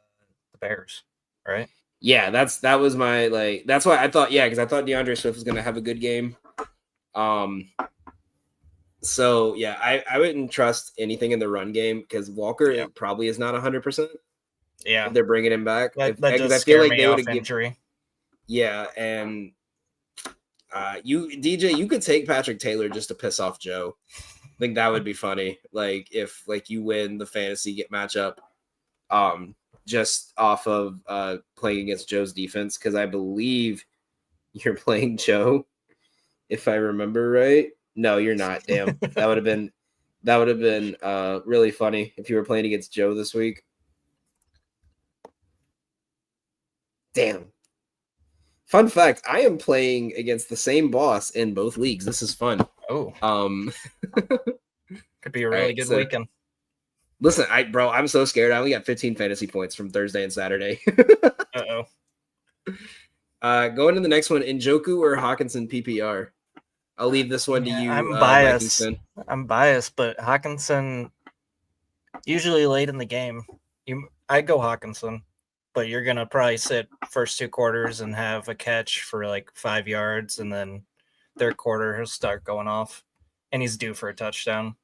Bears, right? Yeah, that was my that's why I thought because I thought DeAndre Swift was gonna have a good game. So yeah, I wouldn't trust anything in the run game because Walker probably is not 100%. Yeah, if they're bringing him back. That does I feel like they would have injury. Yeah, and you DJ, you could take Patrick Taylor just to piss off Joe. I think that would be funny. Like if like you win the fantasy get matchup, just off of playing against Joe's defense, because I believe you're playing Joe, if I remember right. No, you're not. Damn, that would have been really funny if you were playing against Joe this week. Damn. Fun fact, I am playing against the same boss in both leagues. This is fun. Oh. Could be a really good weekend. Listen, I'm so scared. I only got 15 fantasy points from Thursday and Saturday. Uh-oh. Going to the next one, Njoku or Hawkinson PPR. I'll leave this one to you. I'm biased. I'm biased, but Hawkinson, usually late in the game, I'd go Hawkinson, but you're going to probably sit first 2 quarters and have a catch for like 5 yards, and then third quarter he'll start going off, and he's due for a touchdown.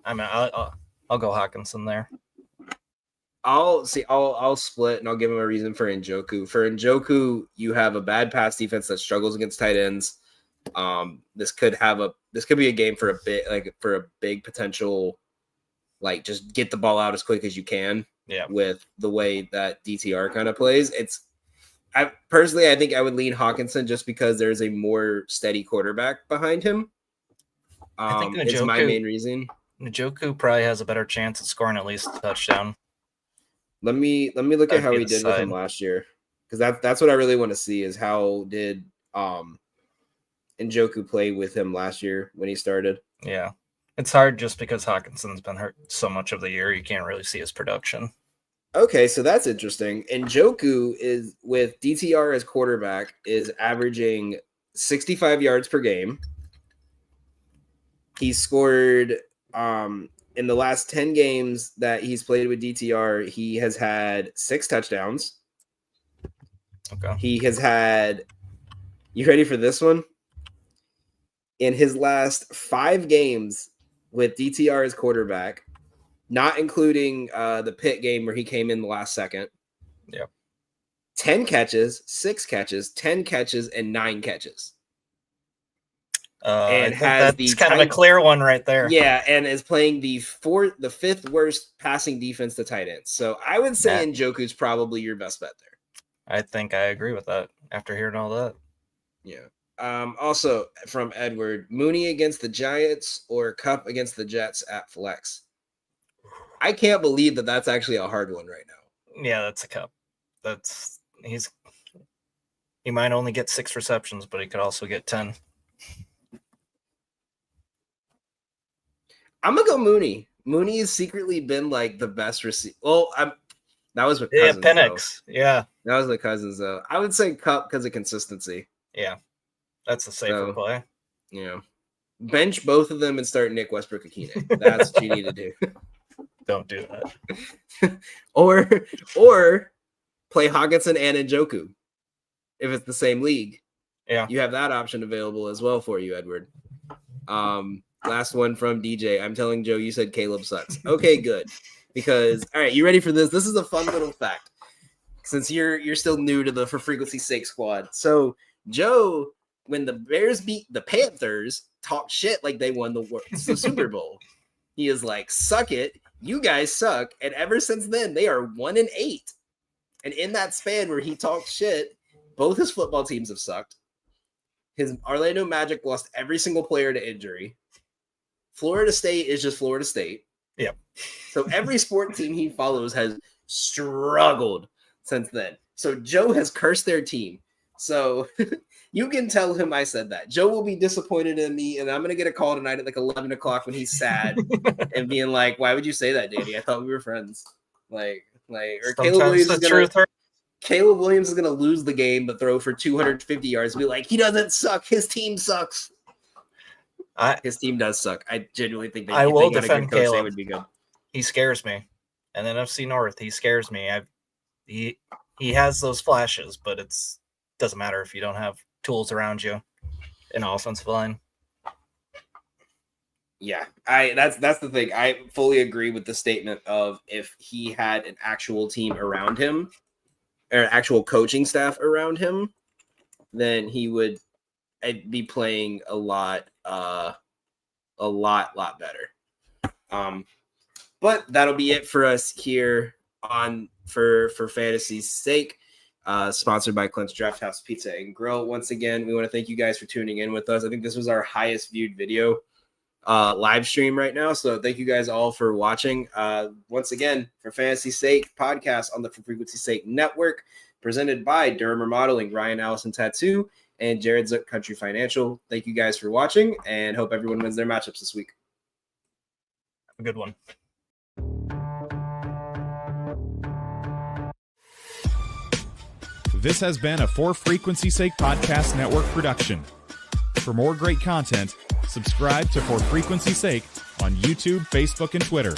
I'll go Hawkinson there. I'll split and I'll give him a reason for Njoku. For Njoku, you have a bad pass defense that struggles against tight ends. This could be a game for a big potential, like just get the ball out as quick as you can. Yeah. With the way that DTR kind of plays, I think I would lean Hawkinson just because there's a more steady quarterback behind him. I think it's my main reason. Njoku probably has a better chance at scoring at least a touchdown. Let me look at how he did with him last year, because that's what I really want to see is how did Njoku play with him last year when he started. Yeah, it's hard just because Hawkinson's been hurt so much of the year. You can't really see his production. Okay, so that's interesting. Njoku is with DTR as quarterback is averaging 65 yards per game. He scored in the last 10 games that he's played with DTR, he has had 6 touchdowns. Okay. He has had, you ready for this one? In his last 5 games with DTR as quarterback, not including the Pitt game where he came in the last second. Yeah. 10 catches, 6 catches, 10 catches, and 9 catches. And that's kind of a clear one right there. Yeah, and is playing the 5th worst passing defense to tight ends. So I would say Njoku's probably your best bet there. I think I agree with that after hearing all that. Yeah. Also from Edward, Mooney against the Giants or Kupp against the Jets at flex. I can't believe that that's actually a hard one right now. Yeah, that's a Kupp. He might only get 6 receptions, but he could also get 10. I'm gonna go Mooney. Mooney has secretly been like the best receiver. Well, that was with Cousins. Yeah, Penix. Though. Yeah, that was with Cousins though. I would say Kupp because of consistency. Yeah, that's a safer play. Yeah, bench both of them and start Nick Westbrook-Ikine. That's what you need to do. Don't do that. or play Hawkinson and Njoku if it's the same league. Yeah, you have that option available as well for you, Edward. Last one from DJ. I'm telling Joe you said Caleb sucks. Okay, good. Because all right, you ready for this? This is a fun little fact. Since you're still new to the For Frequency's Sake squad. So Joe, when the Bears beat the Panthers, talked shit like they won the Super Bowl. He is like, suck it, you guys suck. And ever since then, they are 1-8. And in that span where he talked shit, both his football teams have sucked. His Orlando Magic lost every single player to injury. Florida State is just Florida State. Yep. So every sport team he follows has struggled since then. So Joe has cursed their team. So you can tell him I said that. Joe will be disappointed in me, and I'm going to get a call tonight at like 11 o'clock when he's sad and being like, why would you say that, Danny? I thought we were friends. Or Caleb Williams is going to lose the game but throw for 250 yards and be like, he doesn't suck. His team sucks. His team does suck. I genuinely think I will defend Caleb. Caleb. Would be good. He scares me. And then NFC North, he scares me. He has those flashes, but it's doesn't matter if you don't have tools around you in offensive line. Yeah, that's the thing. I fully agree with the statement of if he had an actual team around him, or actual coaching staff around him, then he would be playing a lot better. But that'll be it for us here on for Fantasy's Sake. Sponsored by Clint's Draft House Pizza and Grill. Once again, we want to thank you guys for tuning in with us. I think this was our highest viewed video live stream right now. So thank you guys all for watching. Once again, for Fantasy's Sake podcast on the For Frequency's Sake Network, presented by Durham Remodeling, Ryan Allison Tattoo, and Jared Zook Country Financial. Thank you guys for watching, and hope everyone wins their matchups this week. Have a good one. This has been a For Frequency's Sake Podcast Network production. For more great content, subscribe to For Frequency's Sake on YouTube, Facebook, and Twitter.